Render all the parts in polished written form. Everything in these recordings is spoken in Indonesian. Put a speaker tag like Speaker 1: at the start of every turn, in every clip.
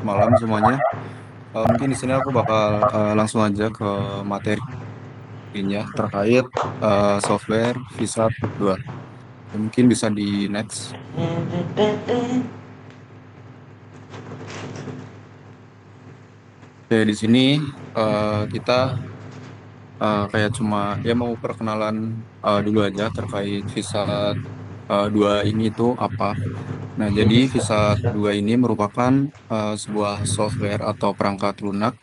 Speaker 1: malam semuanya. Mungkin di sini aku bakal langsung aja ke materinya terkait software Visa 2. Mungkin bisa di next. Oke, di sini kita kayak cuma ya mau perkenalan dulu aja terkait Visa 2 ini itu apa. Nah, jadi Visa 2 ini merupakan sebuah software atau perangkat lunak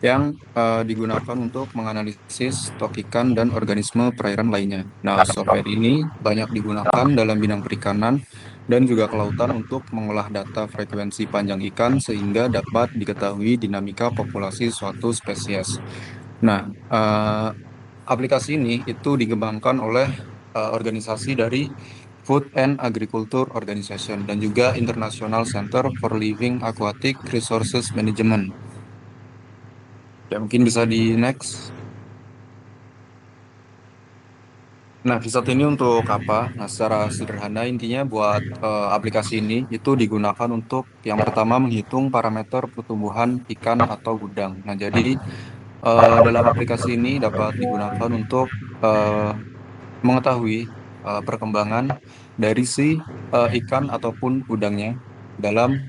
Speaker 1: yang digunakan untuk menganalisis stok ikan dan organisme perairan lainnya. Nah, software ini banyak digunakan dalam bidang perikanan dan juga kelautan untuk mengolah data frekuensi panjang ikan sehingga dapat diketahui dinamika populasi suatu spesies. Nah, aplikasi ini itu dikembangkan oleh organisasi dari Food and Agriculture Organization dan juga International Center for Living Aquatic Resources Management. Ya, mungkin bisa di next. Nah, Visat ini untuk apa? Nah, secara sederhana intinya buat aplikasi ini itu digunakan untuk yang pertama menghitung parameter pertumbuhan ikan atau udang. Nah, jadi dalam aplikasi ini dapat digunakan untuk eh, mengetahui perkembangan dari si ikan ataupun udangnya dalam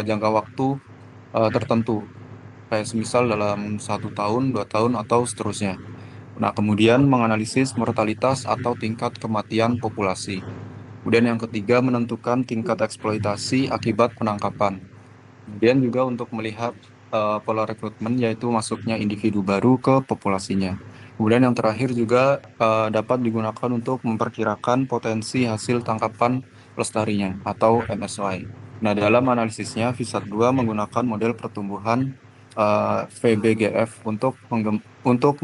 Speaker 1: jangka waktu tertentu, kayak semisal dalam 1 tahun, 2 tahun, atau seterusnya. Nah, kemudian menganalisis mortalitas atau tingkat kematian populasi. Kemudian yang ketiga, menentukan tingkat eksploitasi akibat penangkapan. Kemudian juga untuk melihat pola rekrutmen, yaitu masuknya individu baru ke populasinya. Kemudian yang terakhir juga dapat digunakan untuk memperkirakan potensi hasil tangkapan pelestarinya atau MSY. Nah, dalam analisisnya, VISAT 2 menggunakan model pertumbuhan VBGF untuk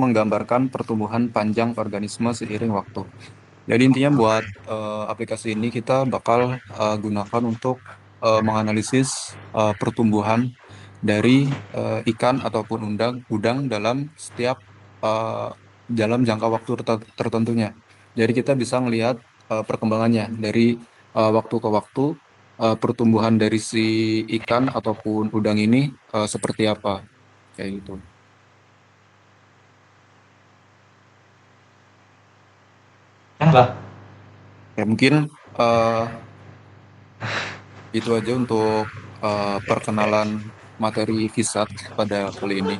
Speaker 1: menggambarkan pertumbuhan panjang organisme seiring waktu. Jadi intinya buat aplikasi ini kita bakal gunakan untuk menganalisis pertumbuhan dari ikan ataupun udang dalam setiap eh, dalam jangka waktu tertentunya. Jadi kita bisa melihat perkembangannya dari waktu ke waktu, pertumbuhan dari si ikan ataupun udang ini seperti apa, kayak gitu.
Speaker 2: Enggak.
Speaker 1: Ya mungkin eh, itu aja untuk perkenalan materi VISAT pada kali ini.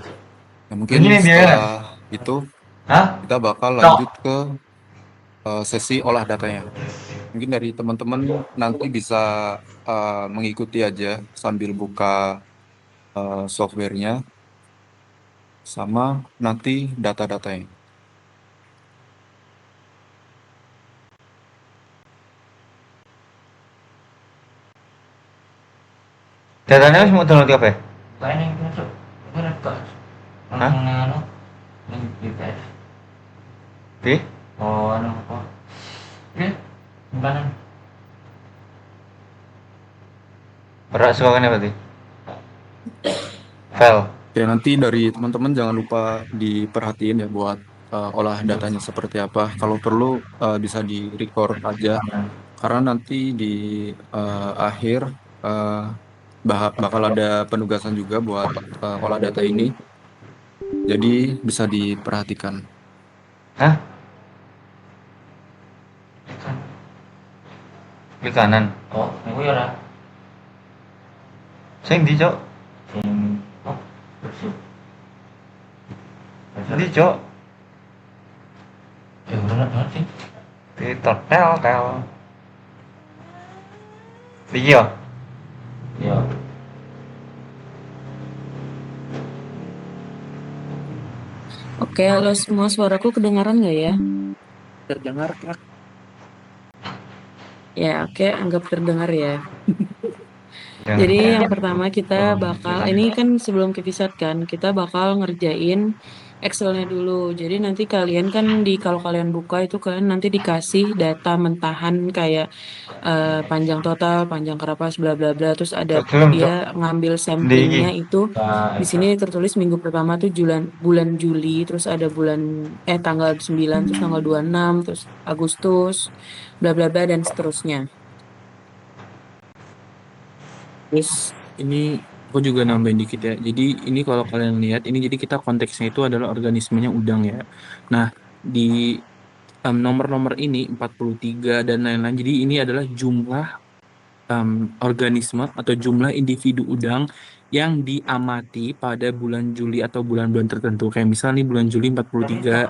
Speaker 1: Nah, mungkin
Speaker 2: Begini dia
Speaker 1: setelah
Speaker 2: kan?
Speaker 1: itu
Speaker 2: Hah?
Speaker 1: kita bakal
Speaker 2: Tok.
Speaker 1: lanjut ke sesi olah datanya. Mungkin dari teman-teman nanti bisa mengikuti aja sambil buka softwarenya sama nanti data-datanya.
Speaker 2: Datanya wis mau download kabeh.
Speaker 3: Kayaknya yang masuk itu rekas
Speaker 2: Hah?
Speaker 3: langsung yang anu yang GPS.
Speaker 2: Di?
Speaker 3: Oh anu apa ya simpanan.
Speaker 2: Berak suaranya berarti. File.
Speaker 1: Ya, nanti dari teman-teman jangan lupa diperhatiin ya buat olah datanya seperti apa. Kalau perlu bisa di-record aja, karena nanti di akhir eh, bakal ada penugasan juga buat olah data ini. Jadi bisa diperhatikan.
Speaker 2: Hah?
Speaker 3: Ikan.
Speaker 2: Klik kanan.
Speaker 3: Oh niku ya ora
Speaker 2: Sing di, Cok.
Speaker 3: sing oh bersih.
Speaker 2: Di, Cok.
Speaker 3: Ya ora ora sih.
Speaker 2: Di totel tel. Iki yo.
Speaker 3: Ya
Speaker 4: Oke, halo semua, suaraku kedengaran nggak ya?
Speaker 1: Terdengar, Kak.
Speaker 4: Ya, oke, anggap terdengar ya.
Speaker 2: Jangan.
Speaker 4: Jadi yang pertama kita bakal, ini kan sebelum ke Visat kan, kita bakal ngerjain Excelnya dulu. Jadi nanti kalian kan kalau kalian buka itu kalian nanti dikasih data mentahan kayak panjang total, panjang karapas, bla bla bla. Terus ada
Speaker 2: Belum,
Speaker 4: dia
Speaker 2: Cok.
Speaker 4: ngambil
Speaker 2: Di iki.
Speaker 4: samplingnya itu di
Speaker 3: Eka.
Speaker 4: sini tertulis minggu pertama tuh bulan Juli, terus ada tanggal 9, terus tanggal 26, terus Agustus, bla bla bla dan seterusnya.
Speaker 1: Terus ini
Speaker 5: Aku juga nambahin dikit ya. Jadi ini kalau kalian lihat ini jadi kita konteksnya itu adalah organismenya udang ya. Nah, di nomor-nomor ini 43 dan lain-lain. Jadi ini adalah jumlah organisme atau jumlah individu udang yang diamati pada bulan Juli atau bulan-bulan tertentu. Kayak misalnya nih bulan Juli 43,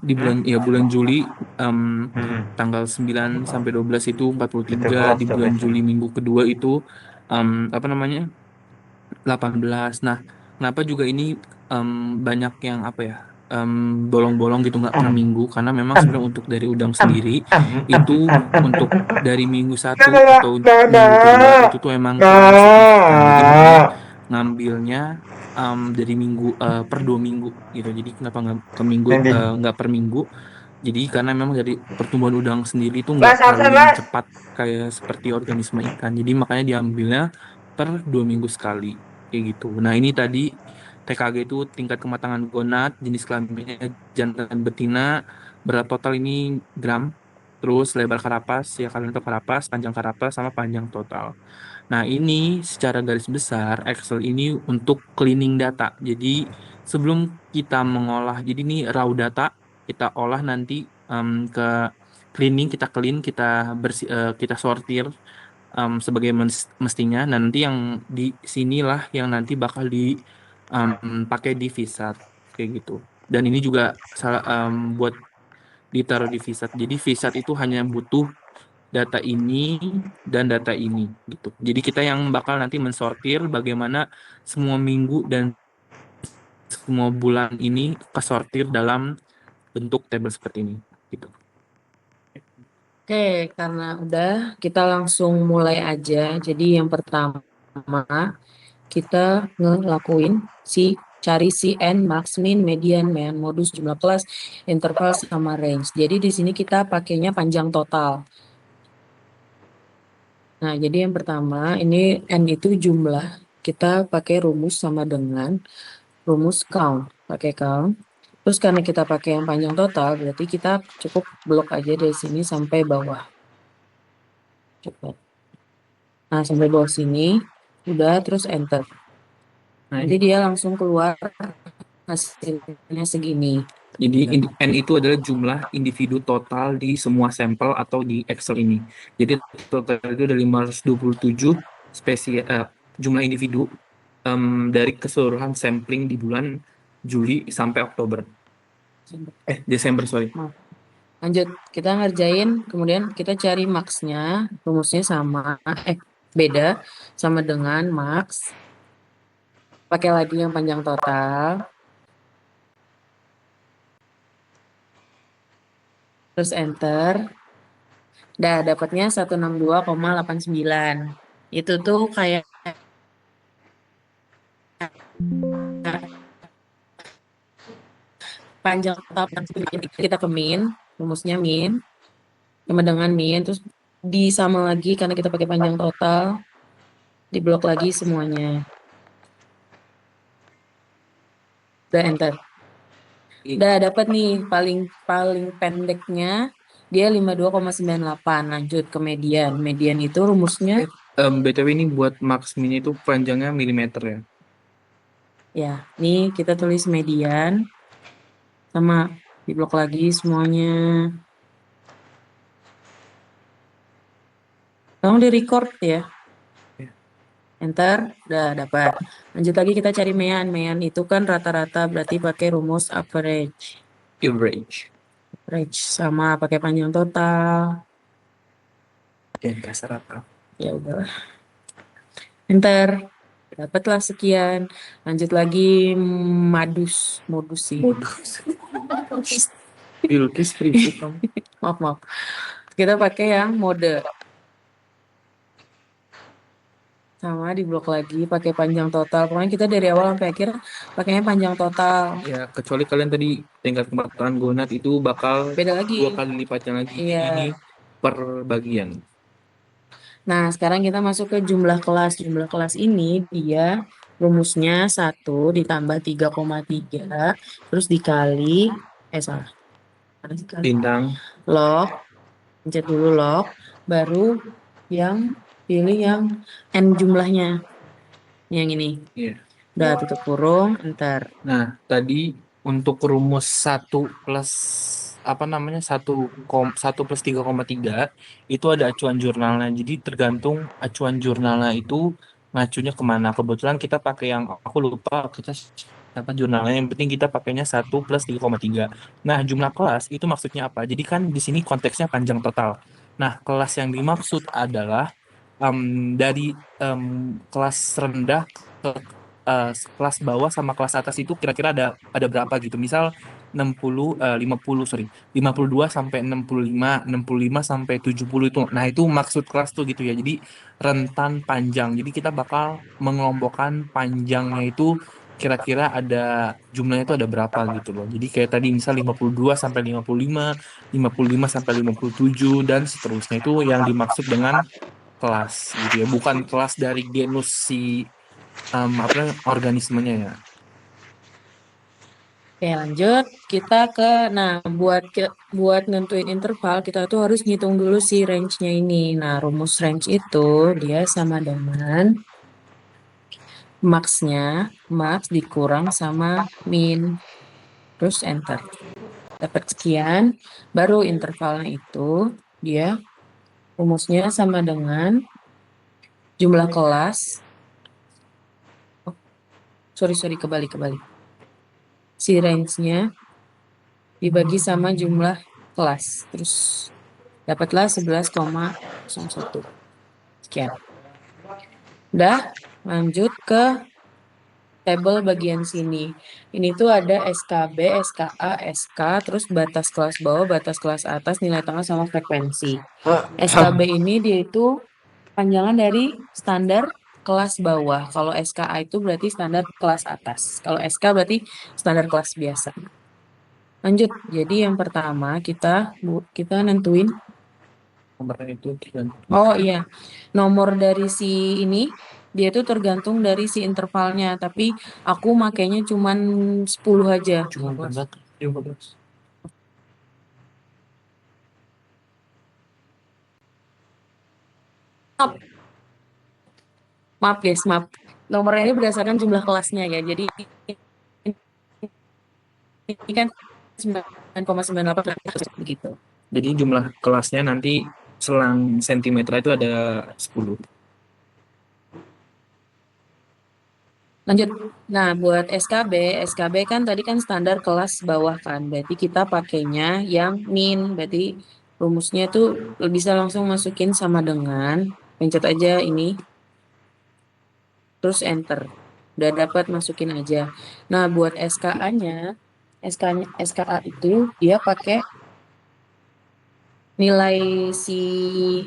Speaker 5: di bulan Juli em, tanggal 9 sampai 12 itu
Speaker 2: Beda
Speaker 5: 43,
Speaker 2: kelas
Speaker 5: di
Speaker 2: coba
Speaker 5: bulan
Speaker 2: ya.
Speaker 5: Juli minggu kedua itu apa namanya? 18. Nah, kenapa juga ini em, banyak yang apa ya? Bolong-bolong gitu nggak per
Speaker 2: Em,
Speaker 5: minggu karena memang
Speaker 2: em,
Speaker 5: sebenarnya untuk dari udang
Speaker 2: em,
Speaker 5: sendiri
Speaker 2: em, em,
Speaker 5: itu
Speaker 2: em, em,
Speaker 5: untuk
Speaker 2: em, em.
Speaker 5: dari minggu
Speaker 2: Nah,
Speaker 5: 1
Speaker 2: nah,
Speaker 5: atau
Speaker 2: nah,
Speaker 5: minggu kedua
Speaker 2: nah,
Speaker 5: itu tuh emang kurang signifikan. Jadi makanya
Speaker 2: nah.
Speaker 5: ngambilnya dari minggu per 2 minggu gitu. Jadi kenapa nggak ke minggu
Speaker 2: Nanti.
Speaker 5: nggak per minggu? Jadi karena memang dari pertumbuhan udang sendiri itu nggak
Speaker 2: Mas
Speaker 5: terlalu
Speaker 2: absen,
Speaker 5: yang
Speaker 2: Mas.
Speaker 5: cepat kayak seperti organisme ikan. Jadi makanya diambilnya per 2 minggu sekali kayak gitu. Nah ini tadi TKG itu tingkat kematangan gonad, jenis kelaminnya jantan dan betina, berat total ini gram, terus lebar karapas ya kalian tahu karapas, panjang karapas sama panjang total. Nah, ini secara garis besar Excel ini untuk cleaning data. Jadi, sebelum kita mengolah, jadi ini raw data, kita olah nanti ke cleaning, kita clean, kita kita sortir sebagai mestinya. Nah, nanti yang di sinilah yang nanti bakal dipakai di Visat kayak gitu. Dan ini juga buat ditaruh di Visat. Jadi Visat itu hanya butuh data ini dan data ini gitu. Jadi kita yang bakal nanti mensortir bagaimana semua minggu dan semua bulan ini kesortir dalam bentuk tabel seperti ini gitu.
Speaker 4: Oke, karena udah kita langsung mulai aja. Jadi yang pertama kita ngelakuin cari si n, max, min, median, mean, modus, jumlah kelas, interval sama range. Jadi di sini kita pakainya panjang total. Nah, jadi yang pertama ini n itu jumlah. Kita pakai rumus sama dengan rumus count. Pakai count. Terus karena kita pakai yang panjang total, berarti kita cukup blok aja dari sini sampai bawah. Coba. Nah, sampai bawah sini udah, terus enter. Nanti dia langsung keluar hasilnya segini.
Speaker 5: Jadi N itu adalah jumlah individu total di semua sampel atau di Excel ini. Jadi total itu ada 527 spesies jumlah individu dari keseluruhan sampling di bulan Juli sampai Oktober. Desember sorry.
Speaker 4: Lanjut, kita ngerjain, kemudian kita cari max-nya, rumusnya sama, beda, sama dengan max. Pakai lagi yang panjang total. Terus enter. Dah, dapatnya 162,89. Itu tuh kayak panjang total. Kita ke min, rumusnya min. Sama dengan min, terus disama lagi karena kita pakai panjang total. Diblok lagi semuanya. Udah enter. Udah dapat nih paling pendeknya dia 52,98. Lanjut ke median. Median itu rumusnya
Speaker 5: BTW ini buat max min itu panjangnya milimeter ya.
Speaker 4: ya, nih kita tulis median sama diblok lagi semuanya. Tolong di record ya. Enter, udah dapat. Lanjut lagi kita cari mean. Mean itu kan rata-rata, berarti pakai rumus average. Average sama pakai panjang total.
Speaker 5: Dan kasar apa?
Speaker 4: Ya udah. Enter. Dapatlah sekian. Lanjut lagi modus sih.
Speaker 5: Bilkis free kamu.
Speaker 4: Maaf. Kita pakai yang mode. Sama diblok lagi pakai panjang total. Pokoknya kita dari awal sampai akhir pakainya panjang total.
Speaker 5: Ya, kecuali kalian tadi tingkat kematangan gonad itu bakal
Speaker 4: Beda lagi.
Speaker 5: 2 kali lipatnya lagi.
Speaker 4: Iya.
Speaker 5: Ini per bagian.
Speaker 4: Nah, sekarang kita masuk ke jumlah kelas. Jumlah kelas ini dia rumusnya 1 ditambah 3,3 terus dikali salah.
Speaker 5: Bintang.
Speaker 4: Log. Pencet dulu log, baru yang pilih yang n jumlahnya. Yang ini.
Speaker 5: Iya.
Speaker 4: Udah tutup kurung, enter.
Speaker 5: Nah, tadi untuk rumus 1 plus 3,3 itu ada acuan jurnalnya. Jadi tergantung acuan jurnalnya itu ngacunya kemana. Kebetulan kita pakai yang aku lupa kita apa jurnalnya. Yang penting kita pakainya 1 plus 3,3. Nah, jumlah kelas itu maksudnya apa? Jadi kan di sini konteksnya panjang total. Nah, kelas yang dimaksud adalah dari em, kelas rendah ke kelas bawah sama kelas atas itu kira-kira ada berapa gitu. Misal 60 50 sorry 52 sampai 65 65 sampai 70 itu. Nah, itu maksud kelas tuh gitu ya. Jadi rentan panjang. Jadi kita bakal mengelompokkan panjangnya itu kira-kira ada jumlahnya itu ada berapa gitu loh. Jadi kayak tadi misal 52 sampai 55, 55 sampai 57 dan seterusnya itu yang dimaksud dengan kelas gitu ya, bukan kelas dari genus si apa namanya, organismenya ya.
Speaker 4: Oke, lanjut. Kita nah, buat nentuin interval, kita tuh harus ngitung dulu si range-nya ini. Nah, rumus range itu dia sama dengan max dikurang sama min. Terus enter. Dapat sekian, baru intervalnya itu dia rumusnya sama dengan jumlah kelas. Oh, sorry, kebalik. Si range-nya dibagi sama jumlah kelas. Terus dapatlah 11,01. Sekian. Udah, lanjut ke tabel bagian sini. Ini tuh ada SKB, SKA, SK, terus batas kelas bawah, batas kelas atas, nilai tengah sama frekuensi. SKB ini dia itu panjangan dari standar kelas bawah. Kalau SKA itu berarti standar kelas atas. Kalau SK berarti standar kelas biasa. Lanjut. Jadi yang pertama kita nentuin.
Speaker 5: Nomornya itu
Speaker 4: Oh iya, nomor dari si ini dia itu tergantung dari si intervalnya. Tapi aku makainya cuman 10 aja.
Speaker 5: cuma 15.
Speaker 4: Maaf guys, maaf. Nomornya ini berdasarkan jumlah kelasnya ya. Jadi ini kan 9,98 begitu.
Speaker 5: Jadi jumlah kelasnya nanti selang sentimeter itu ada 10.
Speaker 4: Lanjut. Nah, buat SKB kan tadi kan standar kelas bawah kan. Berarti kita pakainya yang min. Berarti rumusnya tuh bisa langsung masukin sama dengan pencet aja ini. Terus enter. Udah dapat masukin aja. Nah, buat SKA itu dia pakai nilai si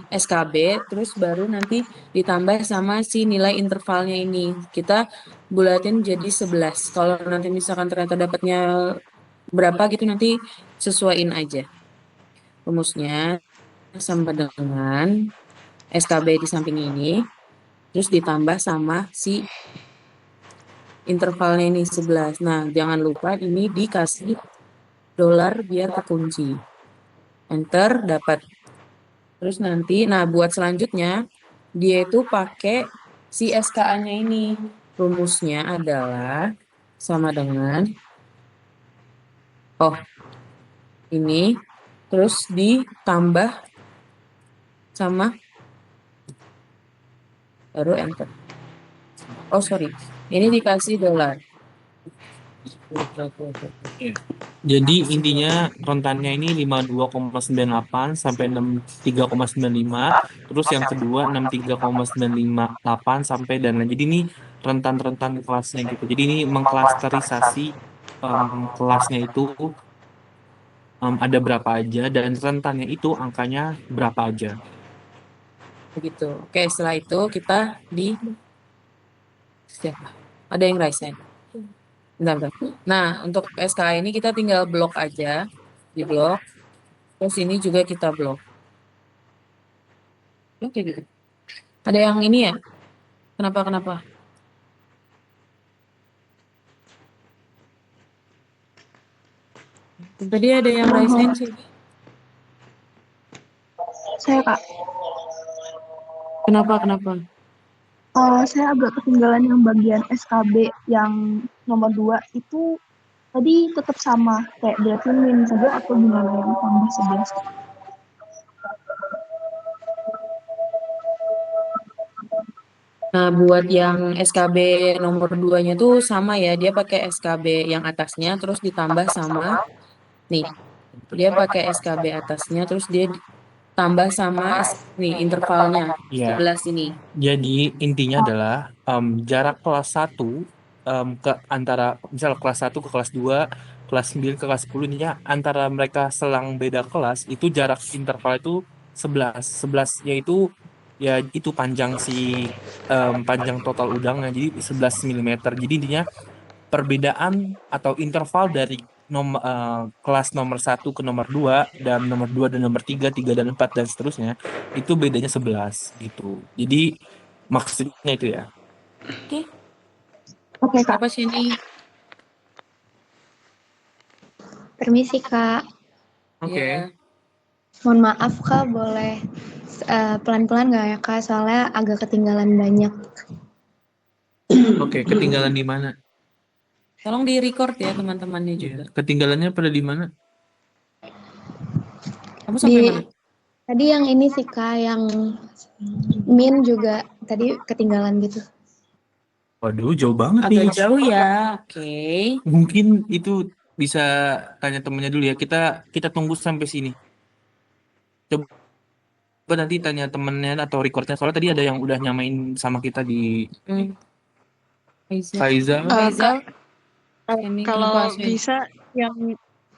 Speaker 4: SKB terus baru nanti ditambah sama si nilai intervalnya ini. Kita bulatin jadi 11. Kalau nanti misalkan ternyata dapatnya berapa gitu nanti sesuaiin aja. Rumusnya sama dengan SKB di samping ini terus ditambah sama si intervalnya ini 11. Nah, jangan lupa ini dikasih dolar biar kekunci. Enter, dapat. Terus nanti, nah buat selanjutnya, dia itu pakai si SKA-nya ini. Rumusnya adalah sama dengan, ini, terus ditambah sama, baru enter. Oh, sorry. Ini dikasih dolar.
Speaker 5: Jadi intinya rentannya ini 52,98 sampai 63,95. Terus yang kedua 63,958 sampai dan lain. Jadi ini rentan-rentan kelasnya gitu. Jadi ini mengklasterisasi kelasnya itu ada berapa aja dan rentannya itu angkanya berapa aja.
Speaker 4: Begitu. Oke, setelah itu kita siapa? Ada yang raise hand? Bentar. Nah, untuk SKA ini kita tinggal blok aja. Di blok. Terus ini juga kita blok. Oke, gitu. Ada yang ini ya? Kenapa? Tadi ada yang raise hand sih.
Speaker 6: Saya, Kak.
Speaker 4: Kenapa?
Speaker 6: Saya agak ketinggalan yang bagian SKB yang nomor 2 itu tadi tetap sama, kayak berarti min saja atau gimana yang tambah 11?
Speaker 4: Nah, buat yang SKB nomor 2-nya tuh sama ya, dia pakai SKB yang atasnya terus ditambah sama nih. Dia pakai SKB atasnya terus dia tambah sama nih intervalnya
Speaker 5: Ya,
Speaker 4: 11 ini.
Speaker 5: jadi intinya adalah jarak kelas 1 ke antara misal kelas 1 ke kelas 2, kelas 9 ke kelas 10 intinya antara mereka selang beda kelas itu jarak interval itu 11. 11 yaitu ya itu panjang total udangnya jadi 11 milimeter. Jadi intinya perbedaan atau interval dari kelas nomor 1 ke nomor 2 dan nomor 2 dan nomor 3, 3 dan 4 dan seterusnya itu bedanya 11 gitu. Jadi maksudnya itu ya.
Speaker 4: Oke,
Speaker 6: Oke, Kak.
Speaker 4: siapa sih ini?
Speaker 7: Permisi Kak,
Speaker 5: Oke.
Speaker 4: Ya.
Speaker 7: mohon maaf Kak, boleh pelan-pelan nggak ya Kak? Soalnya agak ketinggalan banyak.
Speaker 5: Oke, ketinggalan di mana?
Speaker 4: Tolong di record ya teman-temannya juga.
Speaker 5: Ketinggalannya pada di mana?
Speaker 4: Kamu sampai
Speaker 7: Di
Speaker 4: mana?
Speaker 7: tadi yang ini sih Kak, yang min juga tadi ketinggalan gitu.
Speaker 5: Waduh, jauh banget
Speaker 4: Agak
Speaker 5: nih.
Speaker 4: jauh ya. Oke.
Speaker 5: Mungkin itu bisa tanya temennya dulu ya. Kita tunggu sampai sini. Coba nanti tanya temennya atau recordnya. Soalnya tadi ada yang udah nyamain sama kita di
Speaker 4: Hmm. Faiza.
Speaker 5: Faiza.
Speaker 4: Faiza,
Speaker 8: Kak,
Speaker 4: ini
Speaker 8: kalau
Speaker 4: kenapa Sven?
Speaker 8: bisa yang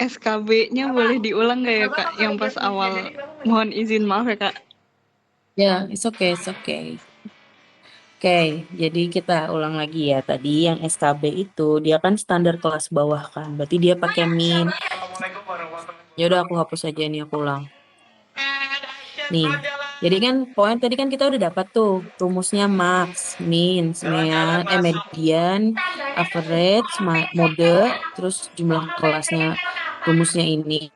Speaker 8: SKB-nya boleh diulang nggak ya Kak? Yang pas awal, mohon izin maaf ya Kak.
Speaker 4: Ya, it's okay, it's okay. Oke, jadi kita ulang lagi ya. Tadi yang SKB itu dia kan standar kelas bawah kan. Berarti dia pakai min. Ya udah aku hapus aja ini aku ulang. Nih. Jadi kan poin tadi kan kita udah dapat tuh rumusnya max, min, median, average, mode, terus jumlah kelasnya rumusnya ini.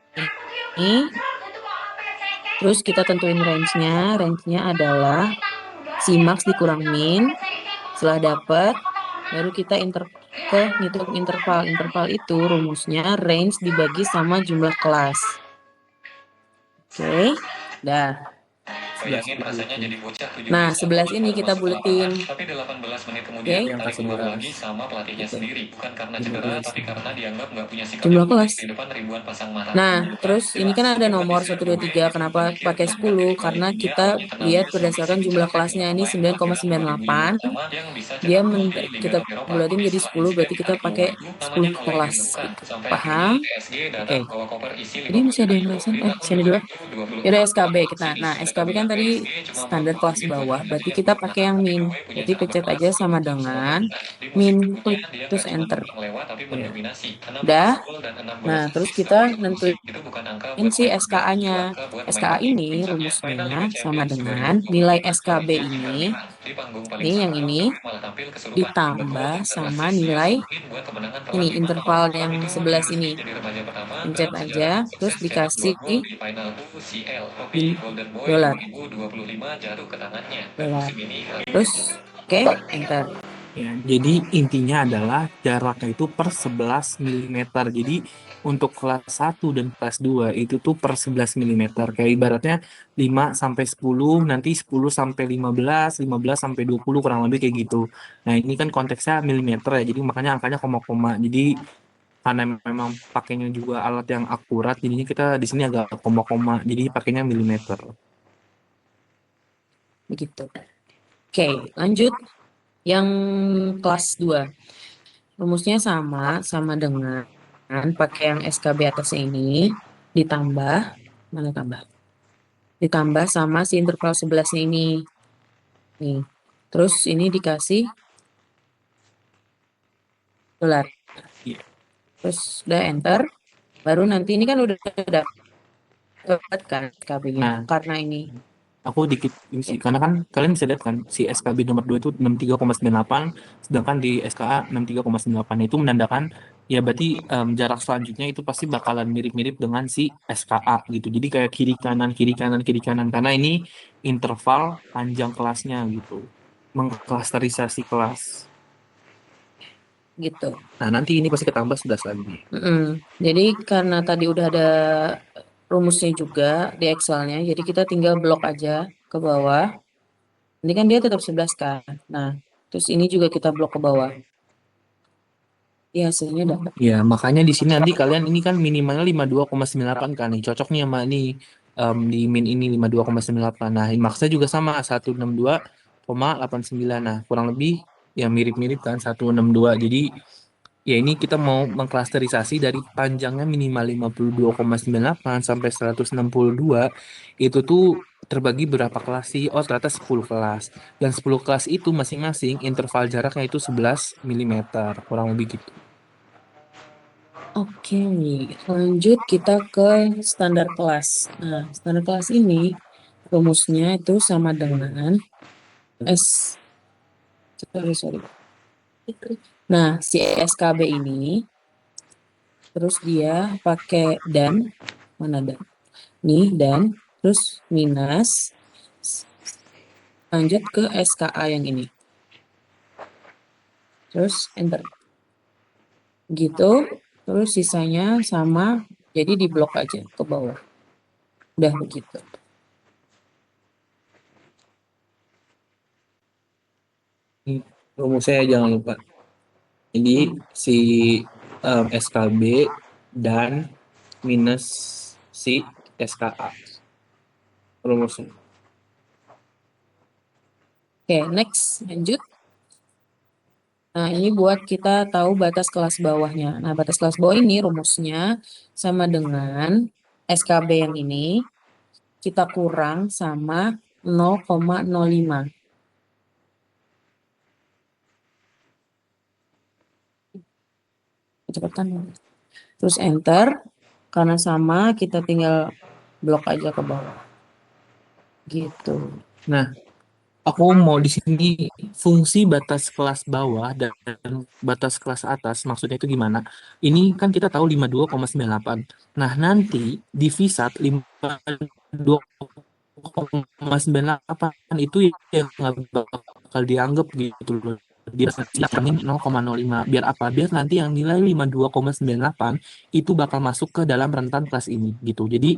Speaker 4: Terus kita tentuin range-nya. Range-nya adalah si max dikurang min. Setelah dapat, baru kita ngitung interval. Interval itu rumusnya range dibagi sama jumlah kelas. Oke, dah.
Speaker 3: Bayangin rasanya jadi bocah 17
Speaker 4: Nah,
Speaker 3: tahun
Speaker 4: 11 ini kita
Speaker 3: masuk
Speaker 4: buletin.
Speaker 3: lapangan, tapi 18 menit kemudian
Speaker 4: Oke.
Speaker 3: ditarik kembali lagi sama pelatihnya sendiri. Bukan karena cedera, tapi karena dianggap nggak punya sikap
Speaker 4: Jumlah
Speaker 3: yang baik
Speaker 4: kelas.
Speaker 3: di depan ribuan pasang mata.
Speaker 4: Nah, terus ini kan ada nomor 1, 2, 3. Kenapa pakai 10? Karena kita lihat berdasarkan jumlah kelasnya ini 9,98. Kita bulatin jadi 10, berarti kita pakai 10 kelas. Paham? Oke. Jadi masih ada yang lain? Sini dulu. Yaudah SKB kita. Nah, SKB kan tadi standar kelas bawah, berarti kita pakai yang min. Jadi pencet aja sama dengan min, klik terus enter. Udah. Nah, terus kita nentuin si SKA-nya. SKA ini rumusnya sama dengan nilai SKB ini yang ini ditambah sama nilai ini interval yang 11 ini. Pencet aja, terus dikasih dolar. Terus oke, enter.
Speaker 5: Ya, jadi intinya adalah jaraknya itu per 11 mm. Jadi untuk kelas 1 dan kelas 2 itu tuh per 11 mm. Kayak ibaratnya 5 sampai 10, nanti 10 sampai 15, 15 sampai 20 kurang lebih kayak gitu. Nah, ini kan konteksnya milimeter ya. Jadi makanya angkanya koma-koma. Jadi karena memang pakainya juga alat yang akurat, jadinya kita di sini agak koma-koma. Jadi pakainya milimeter.
Speaker 4: Begitu. Oke, lanjut. Yang kelas 2. Rumusnya sama dengan pakai yang SKB atasnya ini ditambah sama si interval 11-nya ini. Nih. Terus ini dikasih dolar. Terus udah enter. Baru nanti ini kan udah dapat kan SKB-nya.
Speaker 5: Nah,
Speaker 4: karena ini
Speaker 5: aku dikit ini sih, karena kan kalian bisa lihat kan si SKB nomor 2 itu 63,98, sedangkan di SKA 63,98 itu menandakan ya berarti jarak selanjutnya itu pasti bakalan mirip-mirip dengan si SKA gitu. Jadi kayak kiri kanan karena ini interval panjang kelasnya gitu. mengklasterisasi kelas.
Speaker 4: gitu.
Speaker 5: Nah, nanti ini pasti ketambah 11 lagi.
Speaker 4: Jadi karena tadi udah ada rumusnya juga di Excel-nya, jadi kita tinggal blok aja ke bawah. Ini kan dia tetap 11 kan. Nah, terus ini juga kita blok ke bawah. Ya, hasilnya dapat.
Speaker 5: Ya, makanya di sini nanti kalian ini kan minimalnya 52,98 kan nih. Cocok nih sama nih di min ini 52,98. Nah, maksudnya juga sama 162,89. Nah, kurang lebih ya mirip-mirip kan 162. Jadi ya ini kita mau mengklasterisasi dari panjangnya minimal 52,98 sampai 162 itu tuh terbagi berapa kelas sih? Oh, ternyata 10 kelas. Dan 10 kelas itu masing-masing interval jaraknya itu 11 mm, kurang lebih gitu.
Speaker 4: Oke, lanjut kita ke standar kelas. Nah, standar kelas ini rumusnya itu sama dengan S. Sorry. Nah, si SKB ini, terus dia pakai dan, mana dan? Nih, dan, terus minus, lanjut ke SKA yang ini. Terus enter. Gitu, terus sisanya sama, jadi di blok aja ke bawah. Udah begitu.
Speaker 5: Ini rumusnya jangan lupa. Jadi si SKB dan minus si SKA rumusnya.
Speaker 4: Oke, next, lanjut. Nah, ini buat kita tahu batas kelas bawahnya. Nah, batas kelas bawah ini rumusnya sama dengan SKB yang ini, kita kurang sama 0,05. Kecepatan. Terus enter, karena sama kita tinggal blok aja ke bawah. Gitu.
Speaker 5: Nah, aku mau di sini fungsi batas kelas bawah dan batas kelas atas maksudnya itu gimana? Ini kan kita tahu 52,98. Nah, nanti di VSAT 52,98 itu yang nggak bakal dianggap gitu loh. Dia kurangin 0,05. Biar apa? Biar nanti yang nilai 52,98 itu bakal masuk ke dalam rentan kelas ini gitu. Jadi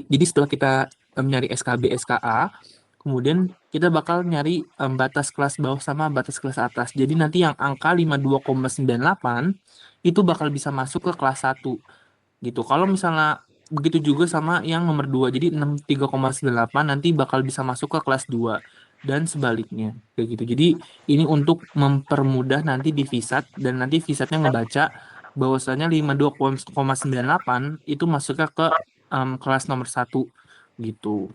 Speaker 5: jadi setelah kita nyari SKB SKA, kemudian kita bakal nyari batas kelas bawah sama batas kelas atas. Jadi nanti yang angka 52,98 itu bakal bisa masuk ke kelas 1 gitu. Kalau misalnya begitu juga sama yang nomor 2. Jadi 63,98 nanti bakal bisa masuk ke kelas 2 dan sebaliknya kayak gitu. Jadi ini untuk mempermudah nanti di VSAT dan nanti VSAT-nya ngebaca bahwasanya 52,98 itu masuknya ke kelas nomor 1 gitu.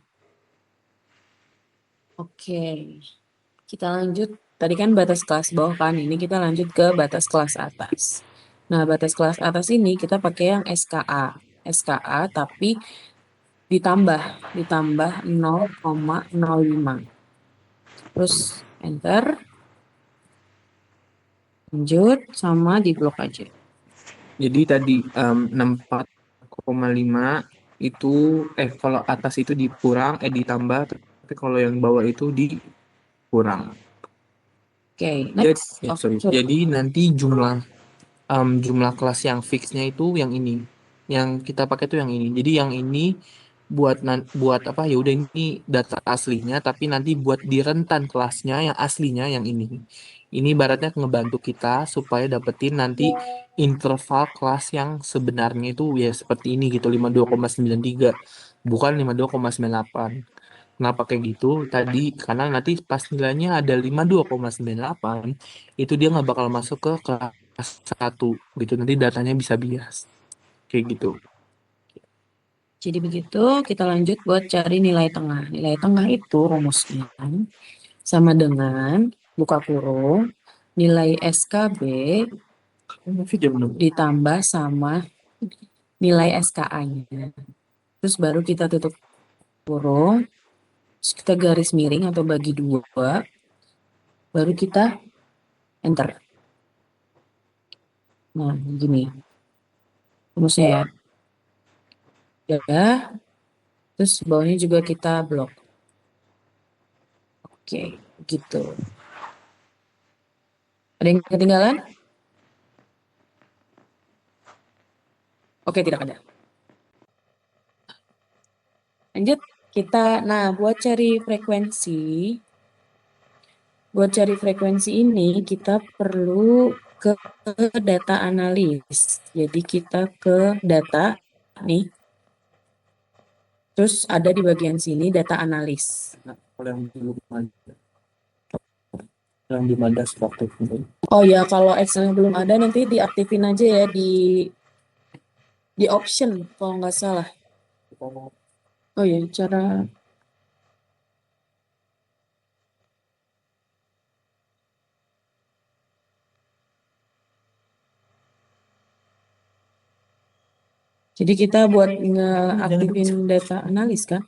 Speaker 4: Oke, kita lanjut. Tadi kan batas kelas bawah kan, ini kita lanjut ke batas kelas atas. Nah, batas kelas atas ini kita pakai yang SKA. SKA tapi ditambah 0,05. Terus enter. Lanjut sama di blok aja.
Speaker 5: Jadi tadi 64,5 itu kalau atas itu ditambah, tapi kalau yang bawah itu dikurang.
Speaker 4: Oke, next.
Speaker 5: Sorry. Jadi nanti jumlah kelas yang fixnya itu yang ini. Yang kita pakai itu yang ini. Jadi yang ini buat apa ya udah ini data aslinya tapi nanti buat di rentan kelasnya yang aslinya yang ini. Ini ibaratnya ngebantu kita supaya dapetin nanti interval kelas yang sebenarnya itu ya seperti ini gitu 52,93 bukan 52,98. Kenapa kayak gitu? Tadi karena nanti pas nilainya ada 52,98 itu dia nggak bakal masuk ke kelas 1 gitu. Nanti datanya bisa bias. Kayak gitu.
Speaker 4: Jadi begitu, kita lanjut buat cari nilai tengah. Nilai tengah itu rumusnya sama dengan buka kurung nilai SKB ditambah sama nilai SKA-nya. Terus baru kita tutup kurung, terus kita garis miring atau bagi 2, baru kita enter. Nah, gini. Rumusnya ya. Ya, terus bawahnya juga kita blok. Oke. Gitu. Ada yang ketinggalan? Oke, tidak ada. Lanjut, nah buat cari frekuensi ini kita perlu ke data analis. Jadi kita ke data nih, terus ada di bagian sini data analis.
Speaker 5: Nah, kalau yang belum ada waktu itu.
Speaker 4: Oh ya, kalau Excel-nya belum ada nanti diaktifin aja ya di option kalau nggak salah. Oh ya, cara jadi kita buat ngeaktifin data analis kan?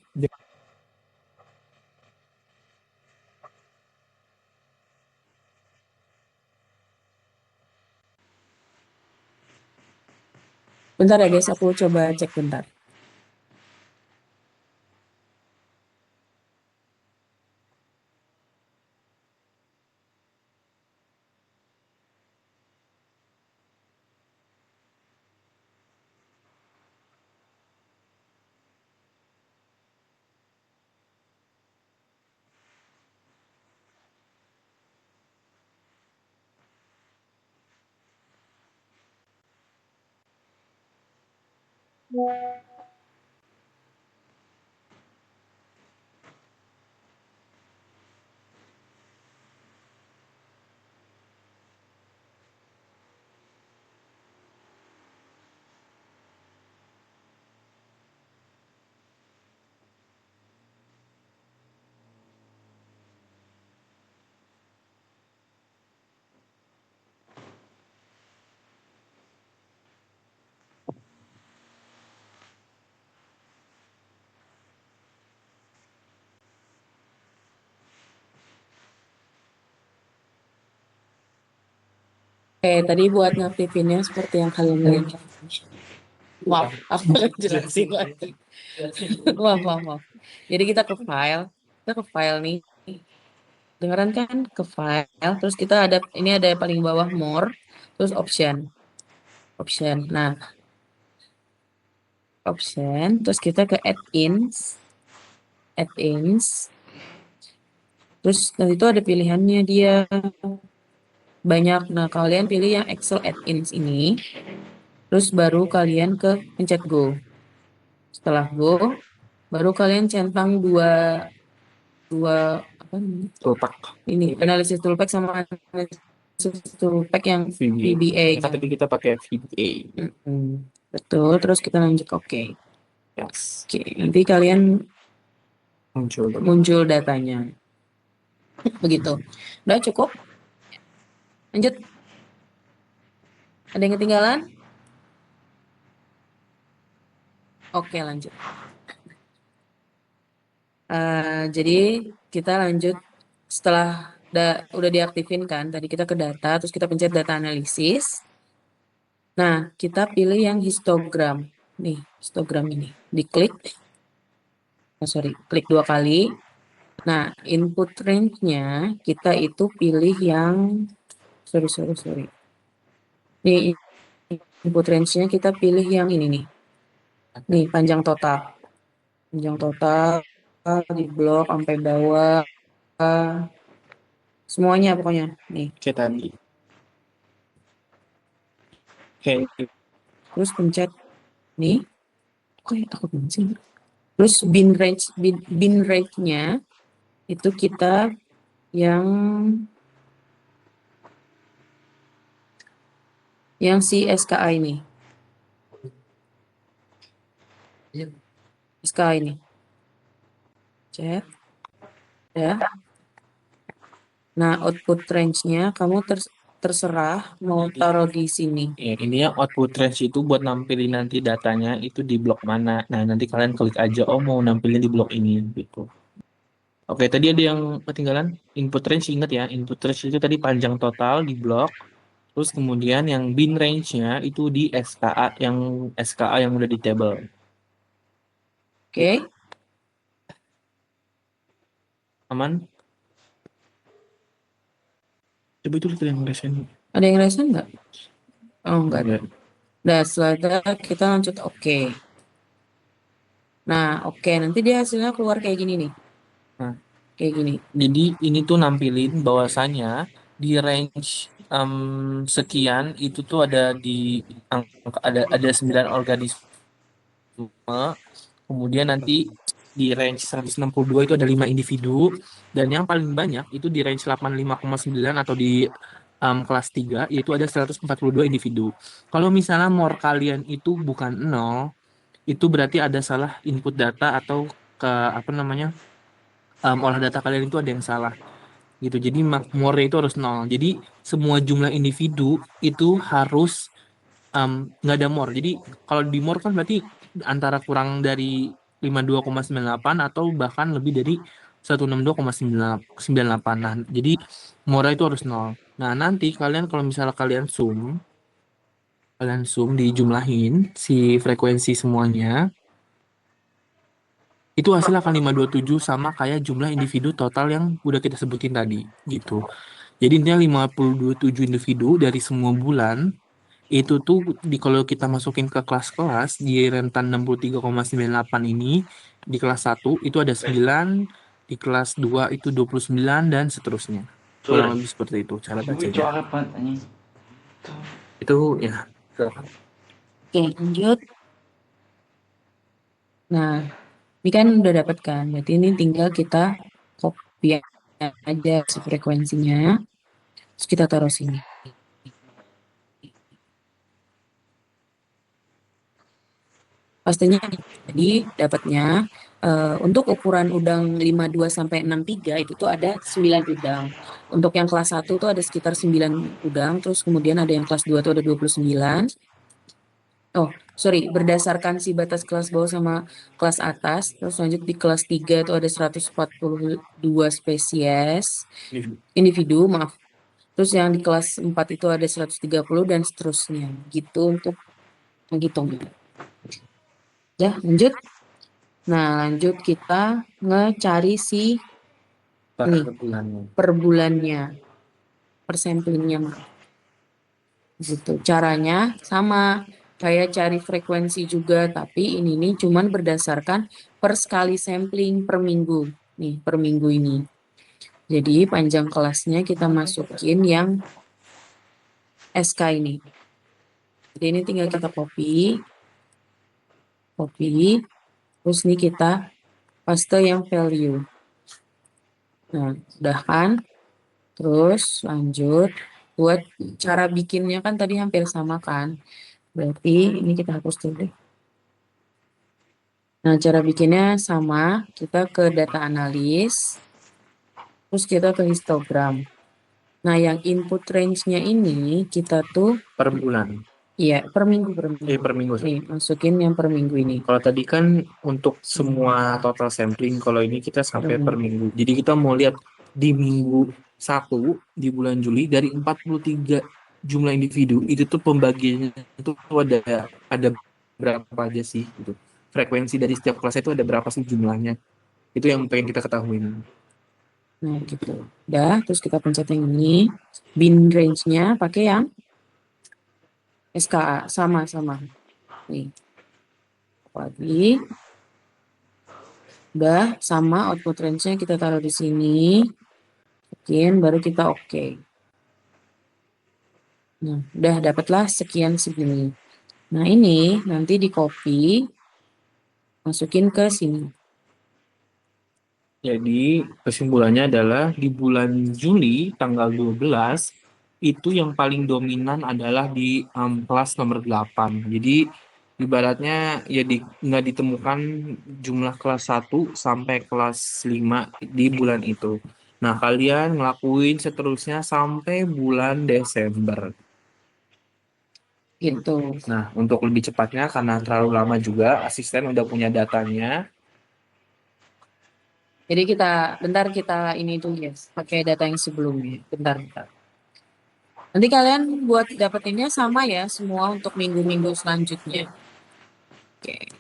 Speaker 4: Bentar ya guys, aku coba cek bentar. Oke, tadi buat ngaktifinnya seperti yang kalian lihat. Maaf, aku nggak jelasin lagi. Maaf. Jadi kita ke file nih. Dengeran kan ke file, terus kita ini ada paling bawah more, terus option. Nah, option, terus kita ke add-ins. Terus nanti itu ada pilihannya dia banyak. Nah, kalian pilih yang Excel add-ins ini. Terus baru kalian pencet go. Setelah go, baru kalian centang dua apa namanya?
Speaker 5: Toolpack.
Speaker 4: Ini analisis toolpack sama analisis toolpack yang VBA.
Speaker 5: Tapi kita pakai VBA.
Speaker 4: Betul, terus kita lanjut oke.
Speaker 5: Yes.
Speaker 4: Oke, nanti kalian muncul datanya. Begitu. Udah cukup? Lanjut. Ada yang ketinggalan? Oke, lanjut. Jadi kita lanjut setelah udah diaktifin kan, tadi kita ke data, terus kita pencet data analisis. Nah, kita pilih yang histogram. Nih, histogram ini. Diklik. Klik 2 kali. Nah, input range-nya kita itu pilih yang sorry. Nih, input range-nya kita pilih yang ini nih. Nih, panjang total. Di blok sampai bawah. Semuanya pokoknya. Nih.
Speaker 5: Kayak tadi. Oke.
Speaker 4: Terus pencet nih. Kok takut banget sih? Terus bin rate-nya itu kita yang si SKA ini. SKA ini. Cek. Ya. Nah, output range-nya kamu terserah mau taruh di sini.
Speaker 5: Ya, ini ya output range itu buat nampilin nanti datanya itu di blok mana. Nah, nanti kalian klik aja, oh mau nampilin di blok ini gitu. Oke, tadi ada yang ketinggalan. Input range, ingat ya, input range itu tadi panjang total di blok. Terus kemudian yang bin range-nya itu di SKA yang udah di table.
Speaker 4: Oke.
Speaker 5: Aman? Coba itu lihat yang resen.
Speaker 4: Ada yang resen nggak? Oh, nggak ada.
Speaker 5: Enggak.
Speaker 4: Nah, setelah itu kita lanjut oke. Nah, oke, nanti dia hasilnya keluar kayak gini nih.
Speaker 5: Nah,
Speaker 4: Kayak gini.
Speaker 5: jadi ini tuh nampilin bahwasannya di range sekian itu tuh ada di ada 9 organisme. Kemudian nanti di range 162 itu ada 5 individu, dan yang paling banyak itu di range 85,9 atau di kelas 3 yaitu ada 142 individu. Kalau misalnya more kalian itu bukan 0, itu berarti ada salah input data atau ke apa namanya, olah data kalian itu ada yang salah gitu. Jadi more itu harus 0. Jadi semua jumlah individu itu harus nggak ada more. Jadi kalau di more kan berarti antara kurang dari 52,98 atau bahkan lebih dari 162,98. Nah, jadi more itu harus 0. Nah, nanti kalian kalau misalnya kalian zoom dijumlahin si frekuensi semuanya, itu hasil akan 527 sama kayak jumlah individu total yang udah kita sebutin tadi gitu. Jadi intinya 527 individu dari semua bulan itu tuh kalau kita masukin ke kelas-kelas di rentan 63,98 ini, di kelas 1 itu ada 9, di kelas 2 itu 29 dan seterusnya. Kurang
Speaker 2: Sur,
Speaker 5: lebih seperti itu cara
Speaker 2: suwi
Speaker 5: bacanya.
Speaker 2: cok apa anjing?
Speaker 5: Itu ya.
Speaker 4: Oke, lanjut. Nah, ini kan udah dapat kan. Berarti ini tinggal kita copy aja si frekuensinya. Terus kita taruh sini. Pastinya jadi dapatnya untuk ukuran udang 52 sampai 63 itu tuh ada 9 udang. Untuk yang kelas 1 tuh ada sekitar 9 udang, terus kemudian ada yang kelas 2 tuh ada 29. Oh, sorry, berdasarkan si batas kelas bawah sama kelas atas, terus lanjut di kelas 3 itu ada 142 spesies individu, maaf. Terus yang di kelas 4 itu ada 130 dan seterusnya. Gitu untuk menghitung. Ya, lanjut. Nah, lanjut kita ngecari si
Speaker 5: Per
Speaker 4: ini
Speaker 5: bulannya.
Speaker 4: per bulannya, per samplingnya, maaf. Gitu. Caranya sama kayak cari frekuensi juga, tapi ini nih cuman berdasarkan per sekali sampling per minggu. Nih, per minggu ini. Jadi panjang kelasnya kita masukin yang SK ini. Jadi ini tinggal kita copy, terus nih kita paste yang value. Nah, udah kan? Terus lanjut buat cara bikinnya kan tadi hampir sama kan? Berarti ini kita hapus dulu deh. Nah, cara bikinnya sama, kita ke data analis, terus kita ke histogram. Nah, yang input range-nya ini kita tuh,
Speaker 5: Per bulan.
Speaker 4: iya, per minggu, per minggu.
Speaker 5: Per minggu.
Speaker 4: Nih, masukin yang per minggu ini.
Speaker 5: Kalau tadi kan untuk semua total sampling, kalau ini kita sampai per minggu. Jadi kita mau lihat di minggu 1 di bulan Juli dari 43 jumlah individu itu tuh pembagiannya itu ada berapa aja sih gitu. Frekuensi dari setiap kelas itu ada berapa sih jumlahnya. Itu yang pengen kita ketahui.
Speaker 4: Nah, gitu. Udah, terus kita pencet yang ini. Bin range-nya pakai yang SKA, sama-sama. Nih. Lagi. Udah, sama output range-nya kita taruh di sini. Sekian, baru kita oke. Nah, udah dapatlah sekian segini. Nah, ini nanti di copy, masukin ke sini.
Speaker 5: Jadi kesimpulannya adalah di bulan Juli tanggal 12 itu yang paling dominan adalah di kelas nomor 8. Jadi ibaratnya ya nggak ditemukan jumlah kelas 1 sampai kelas 5 di bulan itu. Nah, kalian ngelakuin seterusnya sampai bulan Desember.
Speaker 4: Gitu.
Speaker 5: Nah, untuk lebih cepatnya karena terlalu lama juga, asisten udah punya datanya.
Speaker 4: Jadi bentar kita ini dulu ya, pakai data yang sebelumnya. Bentar. Nanti kalian buat dapetinnya sama ya, semua untuk minggu-minggu selanjutnya. Oke.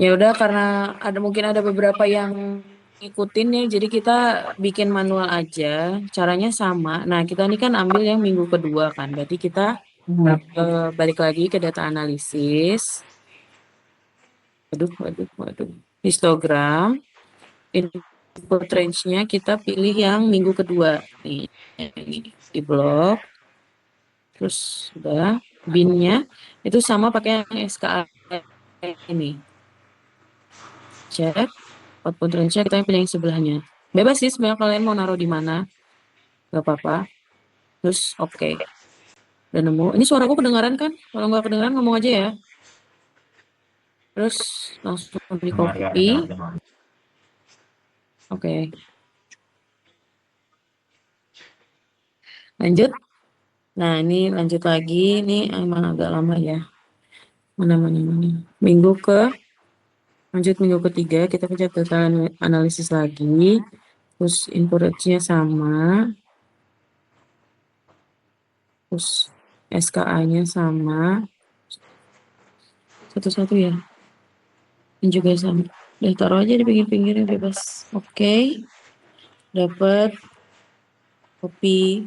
Speaker 4: Ya udah karena mungkin ada beberapa yang ngikutin ya, jadi kita bikin manual aja. Caranya sama. Nah, kita ini kan ambil yang minggu kedua kan. Berarti kita balik lagi ke data analisis. Waduh. Histogram. Input range-nya kita pilih yang minggu kedua. Nih, ini di blok. Terus udah bin-nya itu sama pakai yang SKA ini. Cek output range-nya kita pilih yang sebelahnya. Bebas sih sebenarnya kalian mau naruh di mana. Gak apa-apa. Terus oke. Udah nemu. Ini suaraku kedengaran kan? Kalau nggak kedengaran ngomong aja ya. Terus langsung di copy. Oke. Lanjut. Nah, ini lanjut lagi. Ini emang agak lama ya. Mana. Lanjut minggu ketiga, kita pencet data analisis lagi. Terus input range-nya sama. Terus SKA-nya sama. Satu-satu ya. Ini juga sama. Udah taruh aja di pinggir-pinggirnya bebas. Oke. Dapat copy.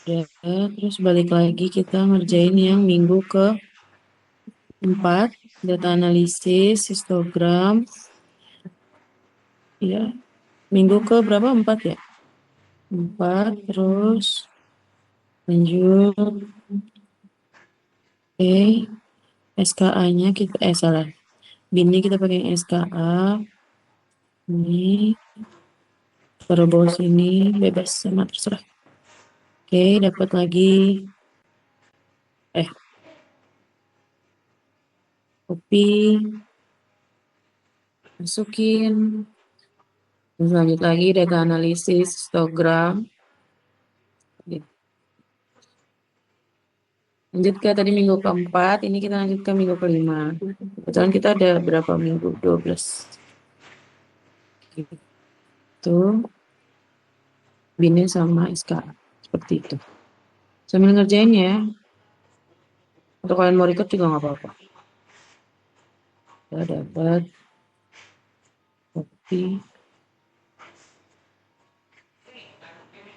Speaker 4: Udah, terus balik lagi kita ngerjain yang minggu ke 4, data analisis, histogram. Ya, minggu ke berapa? 4 ya? 4, terus lanjut. Oke, SKA-nya kita, salah. Bin-nya kita pakai yang SKA. Ini, taruh bawah sini, bebas sama terserah. Oke, dapat lagi. Copy. Masukin. Terus lanjut lagi data analisis, histogram. Lanjut ke tadi minggu keempat, ini kita lanjut ke minggu kelima. Kebetulan kita ada berapa minggu? 12. Gitu. Binnya sama SK. Seperti itu. Sambil ngerjain ya. Untuk kalian mau record juga nggak apa-apa. Kita dapat copy.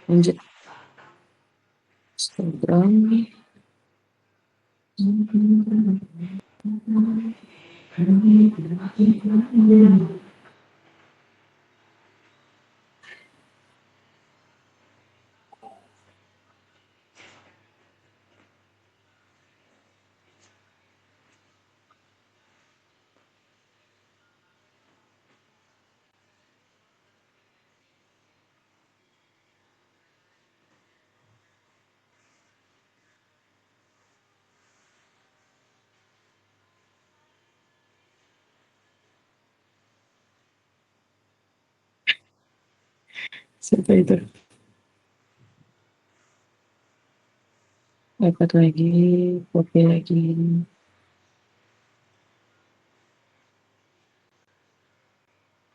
Speaker 4: Lanjut. Instagram. Siapa itu? Dapat lagi, copy lagi.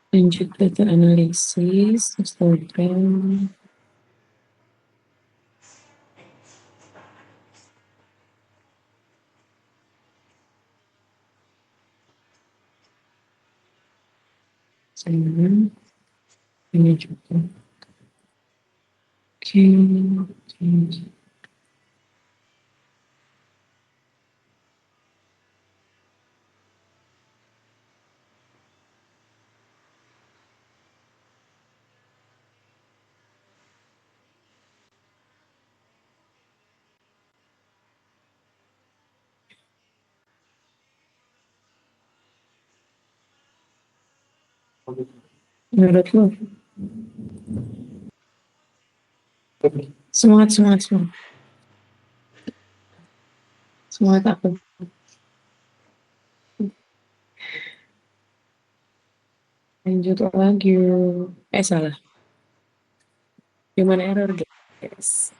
Speaker 4: Lanjut data analisis, histogram. Ini juga. Oke. Menurut lo? Semangat. Semangat aku. Lanjut lagi. Salah. Gimana error, guys?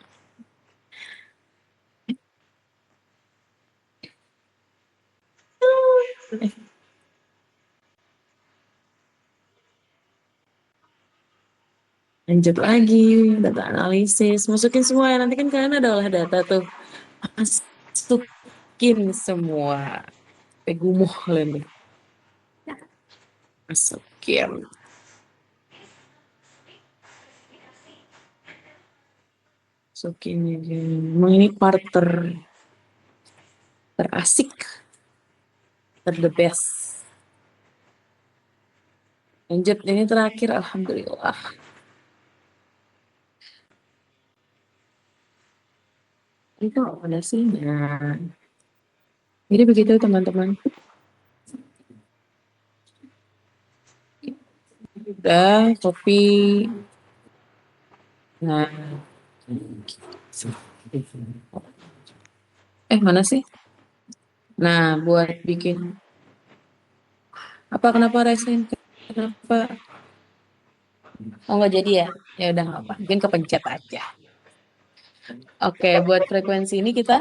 Speaker 4: Lanjut lagi, data analisis. Masukin semua ya. Nanti kan kalian ada olah data tuh. Masukin masukin semua. Gumuh kalian tuh. Masukin. Masukin aja. Emang ini part terasik, the best. Lanjut, ini terakhir, alhamdulillah. Itu ada sih. Nah, jadi begitu teman-teman. Udah, kopi. Nah, mana sih? Nah, buat bikin kenapa resign? Kenapa? Oh, nggak jadi ya? Ya udah nggak apa, mungkin kepencet aja. Oke, buat frekuensi ini kita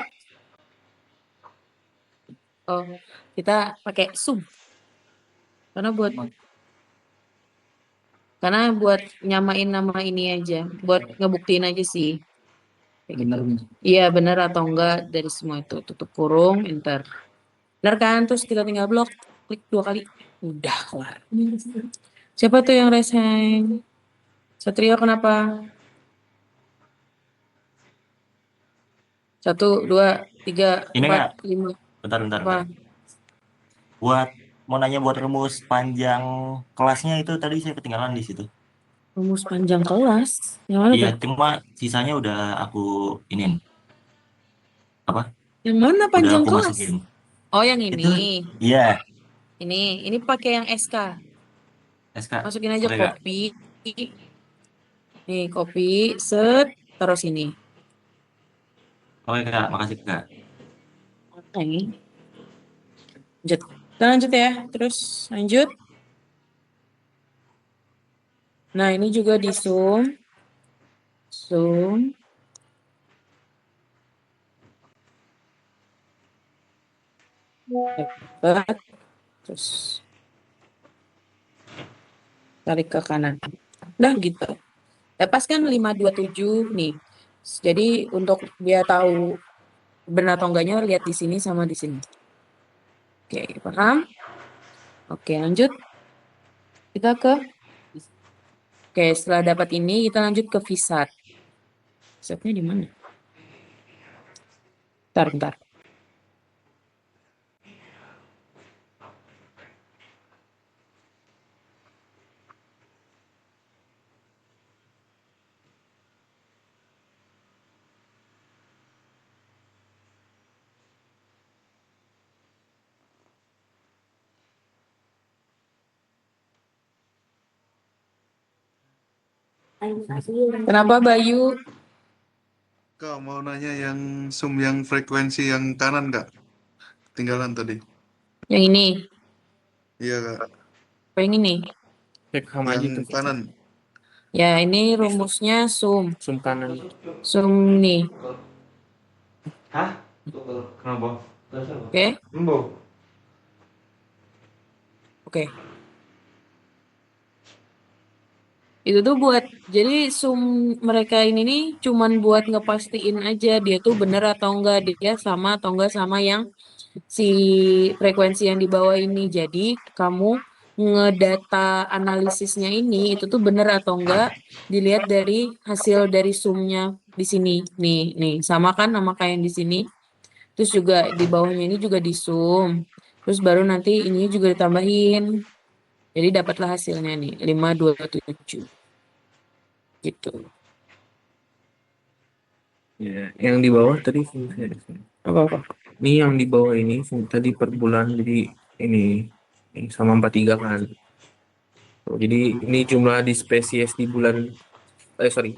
Speaker 4: pakai Zoom. Karena buat nyamain nama ini aja, buat ngebuktiin aja sih.
Speaker 1: Benar.
Speaker 4: Iya, benar atau enggak dari semua itu. Tutup kurung, enter. Benar kan? Terus kita tinggal blok, klik 2 kali. Udah kelar. Siapa tuh yang resign? Satrio kenapa? 1, 2, 3,
Speaker 9: Ini
Speaker 4: 4,
Speaker 9: Kak,
Speaker 4: 5.
Speaker 9: bentar.
Speaker 4: Apa?
Speaker 9: Mau nanya buat rumus panjang kelasnya itu tadi saya ketinggalan di situ.
Speaker 4: Rumus panjang kelas? Yang mana
Speaker 9: Iya,
Speaker 4: tuh?
Speaker 9: cuma sisanya udah aku inin. Apa?
Speaker 4: Yang mana
Speaker 9: Udah
Speaker 4: panjang
Speaker 9: aku
Speaker 4: kelas?
Speaker 9: masukin.
Speaker 4: Oh, yang
Speaker 9: Itu,
Speaker 4: ini.
Speaker 9: iya,
Speaker 4: Ini pakai yang SK.
Speaker 9: SK.
Speaker 4: Masukin aja
Speaker 9: Oke, Kak.
Speaker 4: kopi. Nih, kopi, set, taruh sini.
Speaker 9: Oke, Kak. Makasih, Kak.
Speaker 4: Oke. Lanjut. Kita lanjut ya. Terus lanjut. Nah, ini juga di zoom. Zoom. Dapat. Terus tarik ke kanan. Udah gitu. Lepaskan 527 nih. Jadi untuk dia tahu benar atau enggaknya lihat di sini sama di sini. Oke, paham? Oke, lanjut. Kita Oke, setelah dapat ini kita lanjut ke visat. Visatnya di mana? Bentar. Kenapa Bayu?
Speaker 10: Kak, mau nanya yang zoom yang frekuensi yang kanan, Kak? Ketinggalan tadi.
Speaker 4: Yang ini?
Speaker 10: Iya, Kak.
Speaker 4: Apa yang ini?
Speaker 5: Cek sama aja
Speaker 10: Yang
Speaker 5: tuh.
Speaker 10: kanan.
Speaker 4: Ya, ini rumusnya zoom.
Speaker 5: Zoom kanan.
Speaker 4: Zoom nih.
Speaker 2: Hah? Kenapa?
Speaker 4: Oke?
Speaker 2: Embo.
Speaker 4: Oke. Itu tuh jadi zoom mereka ini nih cuman buat ngepastiin aja dia tuh bener atau enggak, dia sama atau enggak sama yang si frekuensi yang di bawah ini. Jadi kamu ngedata analisisnya ini itu tuh bener atau enggak dilihat dari hasil dari zoomnya di sini. Nih, sama kan sama kayak yang di sini. Terus juga di bawahnya ini juga di zoom. Terus baru nanti ini juga ditambahin. Jadi dapatlah hasilnya nih 527. Gitu.
Speaker 5: Ya, yang di bawah tadi
Speaker 4: Apa?
Speaker 5: ini yang di bawah ini tadi per bulan, jadi ini sama 43 kan. Jadi ini jumlah di spesies di bulan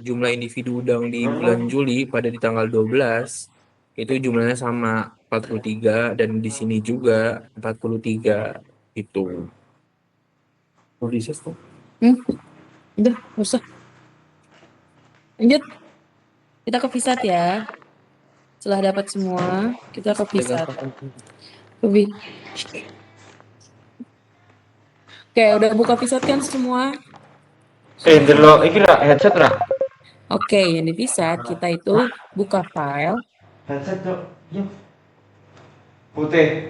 Speaker 5: jumlah individu udang di bulan Juli pada di tanggal 12 itu jumlahnya sama 43 dan di sini juga 43 itu. Riset tuh.
Speaker 4: Udah, nggak usah. Lanjut. Kita ke visat ya. Setelah dapat semua, kita ke visat. Oke, udah buka visat kan semua?
Speaker 2: Delok iki lah headset lah.
Speaker 4: Oke, yang di visat kita itu buka file.
Speaker 2: Headset, Cok. Yuk. Putih.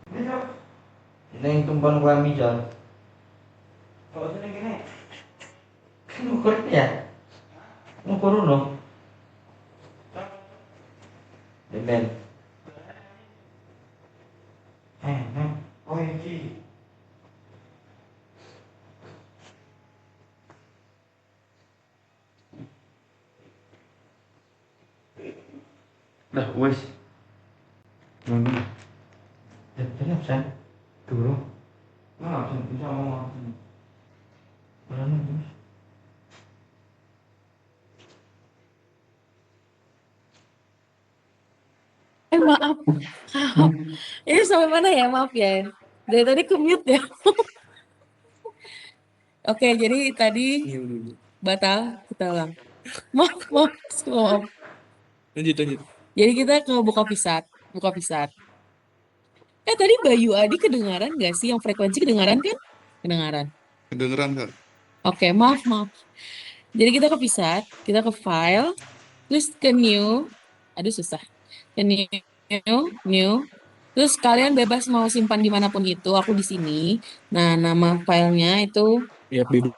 Speaker 2: Ini yang tumpang kami John. Kalau sini gini, kan ukurnya ya, ukur no. Demen. Oh ini. Dah wes. Jangan sen. Dulu. Mana sen bisa ngomong. Berani wes.
Speaker 4: Maaf. Ini sampai mana ya? Maaf ya. Dari tadi ke mute ya. Oke, jadi tadi batal, kita ulang. Maaf.
Speaker 5: Lanjut.
Speaker 4: Jadi kita ke buka Visat. Tadi Bayu Adi kedengaran nggak sih? Yang frekuensi kedengaran kan? Kedengaran.
Speaker 10: Kedengeran Kak?
Speaker 4: Oke, maaf. Jadi kita ke Visat, kita ke file, terus ke new. Aduh susah. Ke new. Terus kalian bebas mau simpan dimanapun itu. Aku di sini. Nah, nama filenya itu
Speaker 5: Ya, bebas.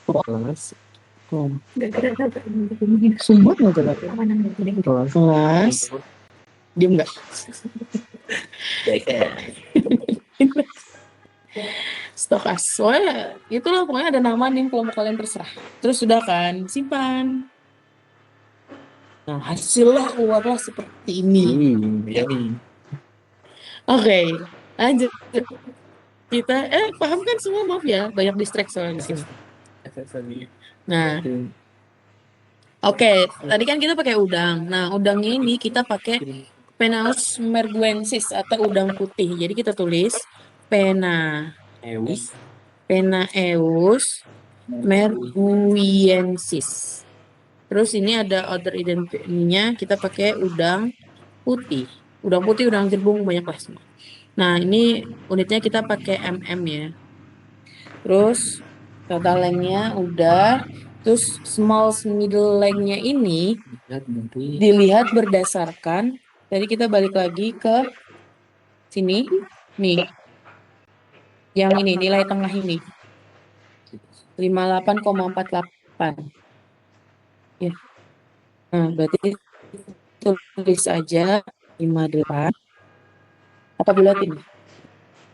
Speaker 5: Kelas.
Speaker 4: Sumber nggak kelas. Diem nggak? Stokas. Soalnya itulah pokoknya ada nama nih kalau mau kalian terserah. Terus sudah kan simpan. Nah hasilnya keluarlah seperti ini. Oke, lanjut. Kita paham kan semua, maaf ya banyak distract soalnya di sini. Nah, oke, tadi kan kita pakai udang. Nah, udangnya ini kita pakai Penaeus merguensis atau udang putih. Jadi kita tulis Penaeus merguiensis. Terus ini ada order identity-nya, kita pakai udang putih. Udang putih, udang jerbung, banyak lah semua. Nah, ini unitnya kita pakai mm ya. Terus total length-nya udah. Terus small middle length-nya ini dilihat berdasarkan, tadi kita balik lagi ke sini, nih. Yang ini, nilai tengah ini. 58,48. Ya. Nah, berarti tulis aja 58. Apa bulatin?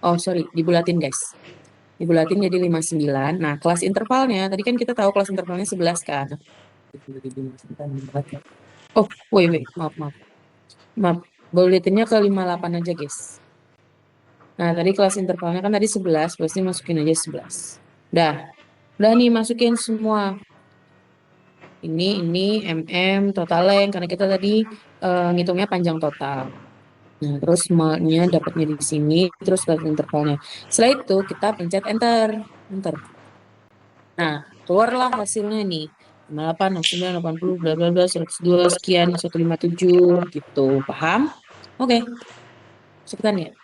Speaker 4: Oh, sorry, dibulatin guys. Dibulatin jadi 59. Nah, kelas intervalnya, tadi kan kita tahu kelas intervalnya 11 kan? Oh, wait, maaf. Bulatinnya ke 58 aja guys. Nah, tadi kelas intervalnya kan tadi 11, berarti masukin aja 11. Udah nih masukin semua. Ini mm total length karena kita tadi ngitungnya panjang total. Nah, terus nya dapatnya di sini, terus kelas intervalnya. Setelah itu kita pencet enter. Nah, keluarlah hasilnya nih. 58, 69, 80, bla bla bla, 102 sekian, 157 gitu. Paham? Oke. Cepetan ya.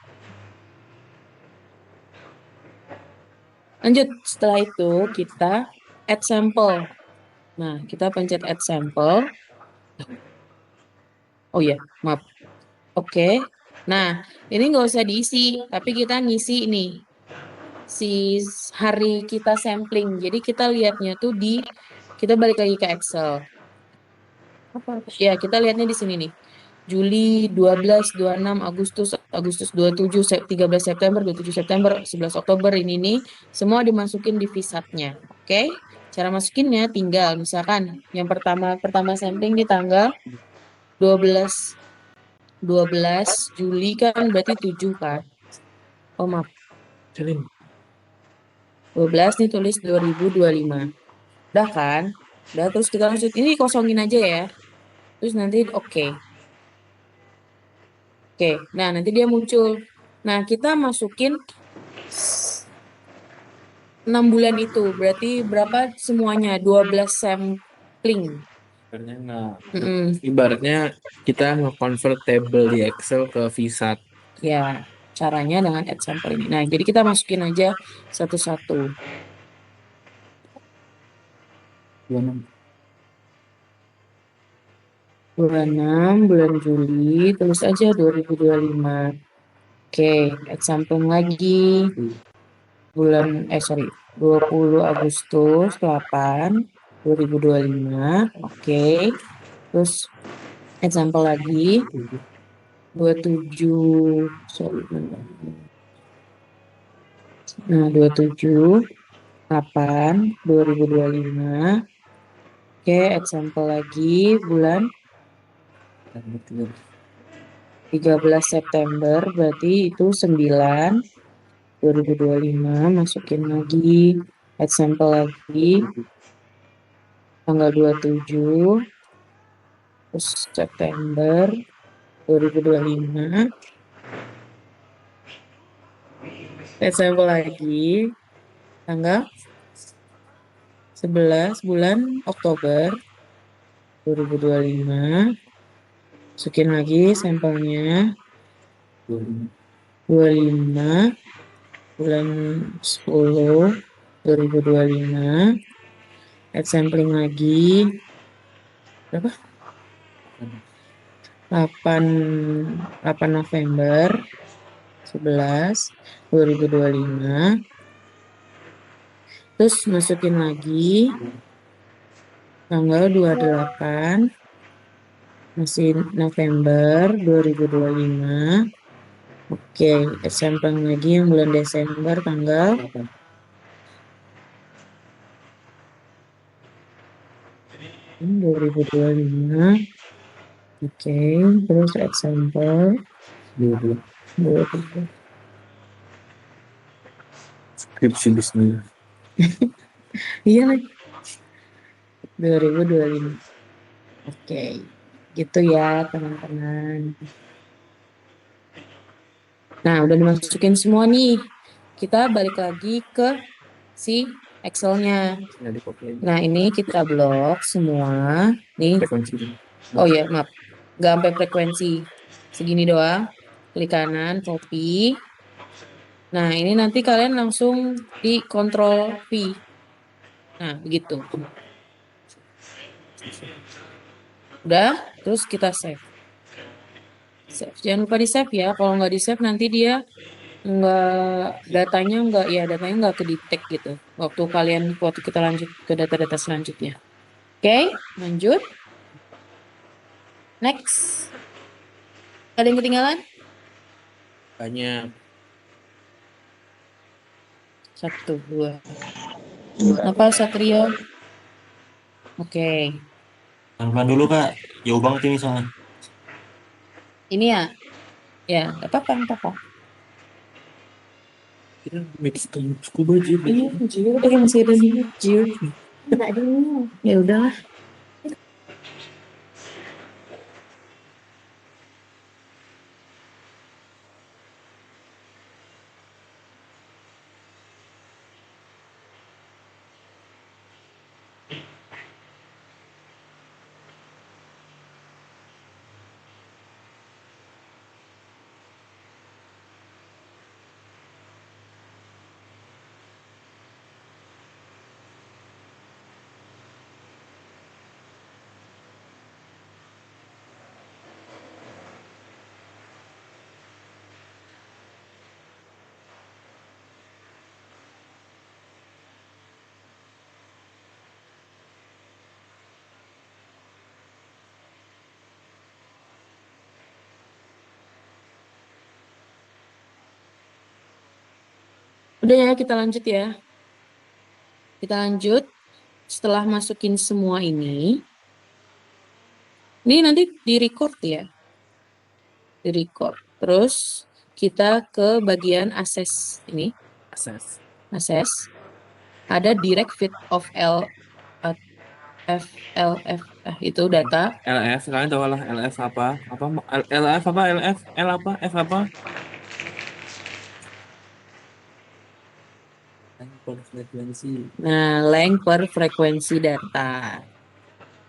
Speaker 4: Lanjut, setelah itu kita add sample. Nah, kita pencet add sample. Oh iya, maaf. Oke. Nah, ini nggak usah diisi, tapi kita ngisi ini. Si hari kita sampling. Jadi kita lihatnya tuh kita balik lagi ke Excel. Ya, kita lihatnya di sini nih. Juli 12, 26, Agustus 27, 13 September, 27 September, 11 Oktober ini nih. Semua dimasukin di visatnya. Oke? Cara masukinnya tinggal misalkan yang pertama sampling di tanggal 12 Juli kan berarti 7 kan. Oh maaf. 12 nih tulis 2025. Udah kan? Udah terus kita lanjut. Ini kosongin aja ya. Terus nanti oke. Nah nanti dia muncul. Nah kita masukin 6 bulan itu. Berarti berapa semuanya? 12 sampling.
Speaker 5: Ibaratnya nggak,
Speaker 4: Mm-mm.
Speaker 5: ibaratnya kita nge-convert table di Excel ke VSAT.
Speaker 4: Ya, caranya dengan add sampel ini. Nah, jadi kita masukin aja satu-satu.
Speaker 5: 26.
Speaker 4: Bulan 6, bulan Juli, tulis aja 2025. Oke, add sampling lagi. Sorry, 20 Agustus 8, 2025. Oke. Terus example lagi 27, sorry. Nah, 27 8 2025. Oke, example lagi bulan 13 September, berarti itu 9 2025. Masukin lagi example lagi tanggal 27 terus September 2025. Example lagi tanggal 11 bulan Oktober 2025. Masukin lagi sampelnya 25 bulan 10 2025. Add sampling lagi berapa? 8 November 11 2025. Terus masukin lagi tanggal 28 masih November 2025. Oke, sampling lagi yang bulan Desember tanggal 2025. Oke, terus example 20.
Speaker 5: Skripsi bisnis.
Speaker 4: Iya lagi. 2025. Oke, gitu ya teman-teman. Nah, udah dimasukin semua nih. Kita balik lagi ke si Excel-nya. Nah, ini kita blok semua. Nih. Oh ya, maaf. Nggak sampai frekuensi. Segini doang. Klik kanan, copy. Nah, ini nanti kalian langsung di Ctrl V. Nah, begitu. Udah, terus kita save. Jangan lupa di save ya. Kalau nggak di save nanti dia datanya nggak ke detect gitu. Waktu kita lanjut ke data-data selanjutnya. Oke, lanjut. Next. Ada yang ketinggalan?
Speaker 5: Banyak.
Speaker 4: 1, 2. Apa Satrio? Oke.
Speaker 9: Pelan-pelan dulu kak, jauh banget ini soalnya.
Speaker 4: Ini ya. Ya, nggak apa-apa, nggak apa-apa.
Speaker 5: Kita mix scuba aja.
Speaker 4: Iya, masih ada nih, Jir. Nggak ada. Ya udahlah. Udah ya, kita lanjut ya. Kita lanjut. Setelah masukin semua ini nanti di-record ya. Di-record. Terus kita ke bagian access ini. Access. Ada direct feed of LF itu data.
Speaker 5: LF, kalian tahu lah LF apa? LF apa? LF? L apa? F apa?
Speaker 4: Nah, length per frekuensi data.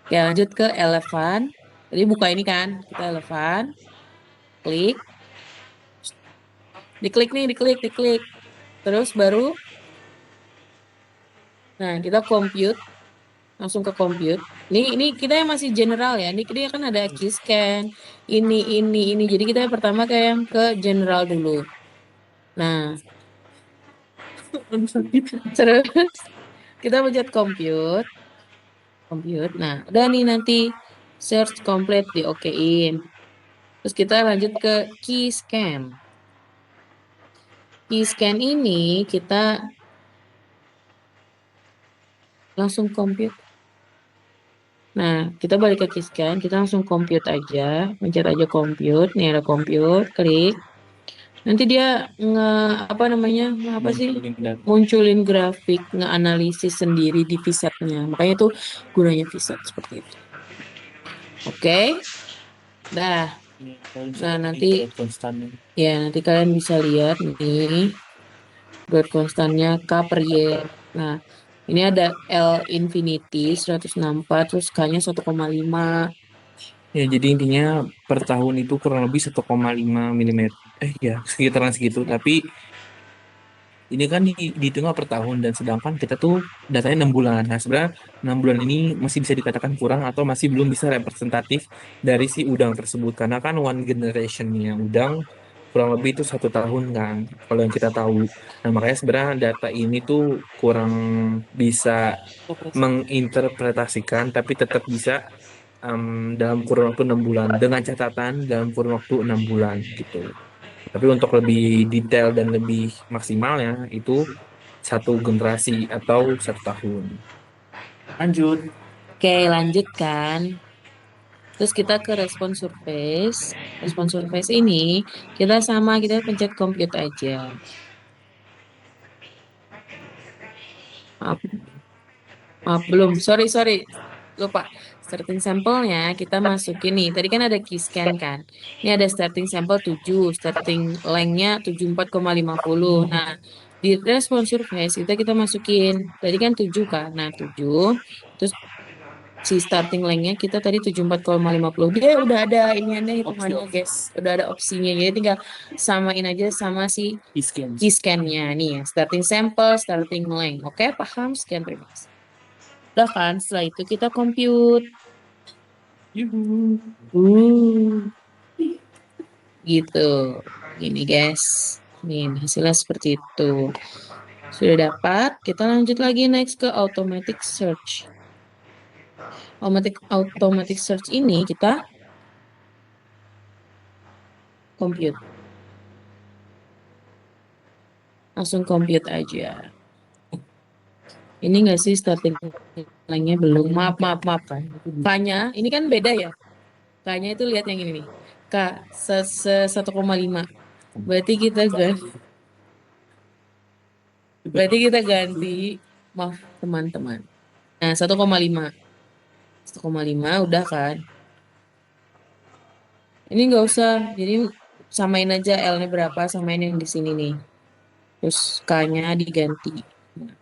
Speaker 4: Oke, lanjut ke Eleven. Jadi buka ini kan, kita Eleven, klik, diklik. Terus baru, nah kita compute, langsung ke compute. Ini kita yang masih general ya. Ini dia kan ada key scan, ini. Jadi kita pertama kayak yang ke general dulu. Nah, terus kita pencet compute. Nah, udah nih nanti search complete di okein. Terus kita lanjut ke key scan. Key scan ini kita langsung compute. Nah, kita balik ke key scan, kita langsung compute aja, pencet aja compute. Nih ada compute, klik. Nanti dia apa sih? Munculin grafik, ngeanalisis sendiri di VSET-nya. Makanya itu gunanya VSET seperti itu. Oke. Dah. Nah, nanti nanti kalian bisa lihat nih growth konstannya K per Y. Nah, ini ada L infinity 164 terus K-nya 1,5.
Speaker 5: Ya, jadi intinya per tahun itu kurang lebih 1,5 mm. Ya, sekitaran segitu. Tapi ini kan dihitung per tahun dan sedangkan kita tuh datanya 6 bulan. Nah, sebenarnya 6 bulan ini masih bisa dikatakan kurang atau masih belum bisa representatif dari si udang tersebut karena kan one generationnya udang kurang lebih itu 1 tahun kan kalau yang kita tahu. Nah, makanya sebenarnya data ini tuh kurang bisa menginterpretasikan tapi tetap bisa dalam kurun waktu 6 bulan dengan catatan dalam kurun waktu 6 bulan gitu. Tapi untuk lebih detail dan lebih maksimalnya itu 1 generasi atau 1 tahun. Lanjut.
Speaker 4: Oke, lanjut kan. Terus kita ke respon surface. Respon surface ini kita pencet compute aja. Maaf, belum. Sorry. Lupa. Starting sampelnya kita masukin nih. Tadi kan ada key scan kan. Ini ada starting sample 7. Starting length-nya 74,50. Nah, di respon surface kita masukin. Tadi kan 7 kan. Nah, 7. Terus si starting length-nya kita tadi 74,50. Dia udah ada iniannya hitungannya guys. Udah ada opsinya. Jadi tinggal samain aja sama si key scan-nya. Nih ya. Starting sample, starting length. Oke, paham? Sekian terima kasih. Udah kan, setelah itu kita compute. Gitu. Gini guys. Nih hasilnya seperti itu. Sudah dapat, kita lanjut lagi next ke automatic search. Automatic search ini kita compute. Langsung compute aja. Ini enggak sih starting line-nya belum? Maaf kan. K-nya, ini kan beda ya. K-nya itu lihat yang ini nih. K 1,5. Berarti kita ganti, maaf teman-teman. Nah, 1,5. 1,5 udah kan. Ini enggak usah. Jadi samain aja L-nya berapa, samain yang di sini nih. Terus K-nya diganti.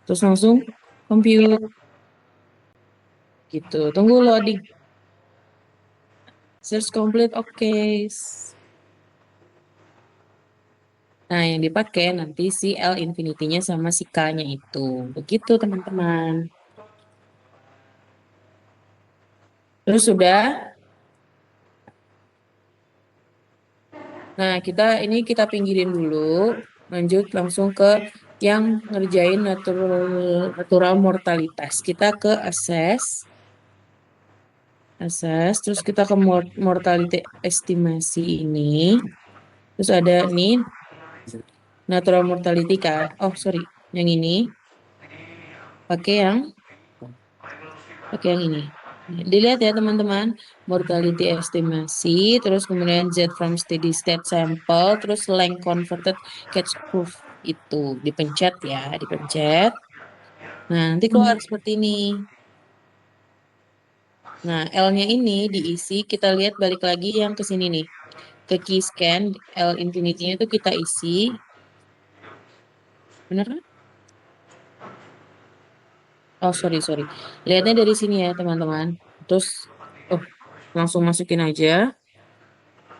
Speaker 4: Terus langsung compute. Gitu. Tunggu loading. Search complete, oke. Nah, yang dipakai nanti si L infinity-nya sama si K-nya itu. Begitu, teman-teman. Terus sudah. Nah, kita pinggirin dulu. Lanjut langsung ke yang ngerjain natural mortalitas. Kita ke assess. Terus kita ke mortality estimasi ini. Terus ada nih natural mortality kan. Oh, sorry. Yang ini. Pakai yang ini. Dilihat ya teman-teman. Mortality estimasi. Terus kemudian Z from steady state sample. Terus length converted catch curve. Itu. Dipencet ya. Dipencet. Nah, nanti keluar seperti ini. Nah, L-nya ini diisi. Kita lihat balik lagi yang ke sini nih. Ke key scan. L infinity-nya itu kita isi. Bener kan? Oh, sorry. Lihatnya dari sini ya, teman-teman. 100 langsung masukin aja.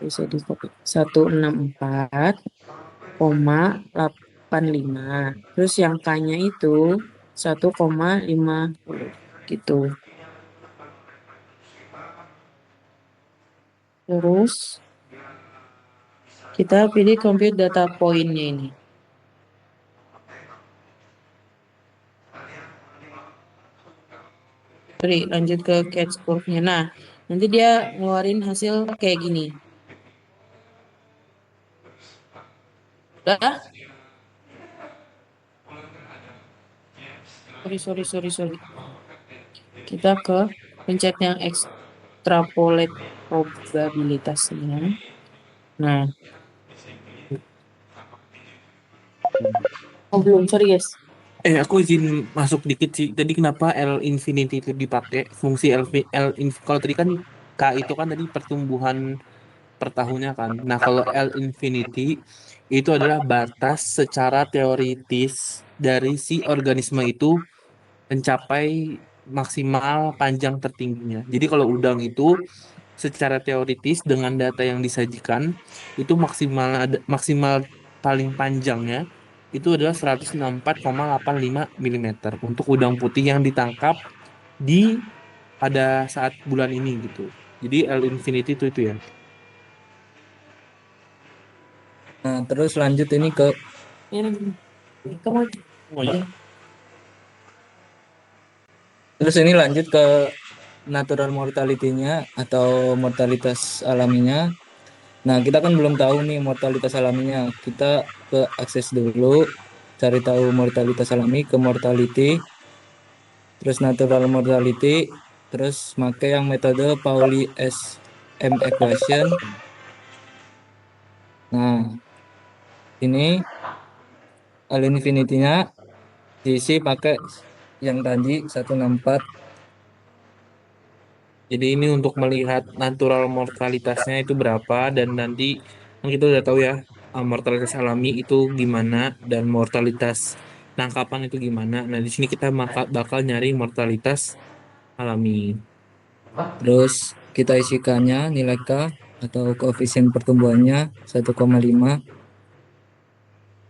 Speaker 4: Bisa di 164,85. Terus yang K-nya itu 1,50 gitu. Terus kita pilih compute data point-nya ini. Sorry, lanjut ke catch curve-nya. Nah, nanti dia ngeluarin hasil kayak gini. Udah? Sorry. Kita ke pencet yang extrapolate probabilitasnya. Nah, belum, sorry guys.
Speaker 5: Aku izin masuk dikit sih. Tadi kenapa L infinity itu dipakai fungsi kalau tadi kan K itu kan tadi pertumbuhan per tahunnya kan. Nah, kalau L infinity itu adalah batas secara teoritis dari si organisme itu mencapai maksimal panjang tertingginya. Jadi kalau udang itu secara teoritis dengan data yang disajikan itu maksimal paling panjangnya itu adalah 164,85 mm untuk udang putih yang ditangkap di pada saat bulan ini gitu. Jadi L infinity itu ya.
Speaker 2: Nah, terus lanjut ini ke
Speaker 4: Kamu
Speaker 5: aja.
Speaker 2: terus ini lanjut ke natural mortality-nya atau mortalitas alaminya. Nah, kita kan belum tahu nih mortalitas alaminya. Kita ke akses dulu, cari tahu mortalitas alami, ke mortality, terus natural mortality, terus pakai yang metode Pauli SM equation. Nah, ini L infinity-nya diisi pakai yang tadi 164.
Speaker 5: Jadi ini untuk melihat natural mortalitasnya itu berapa dan nanti kan kita udah tahu ya mortalitas alami itu gimana dan mortalitas tangkapan itu gimana. Nah, di sini kita bakal nyari mortalitas alami.
Speaker 2: Terus kita isikannya nilai K atau koefisien pertumbuhannya 1,5.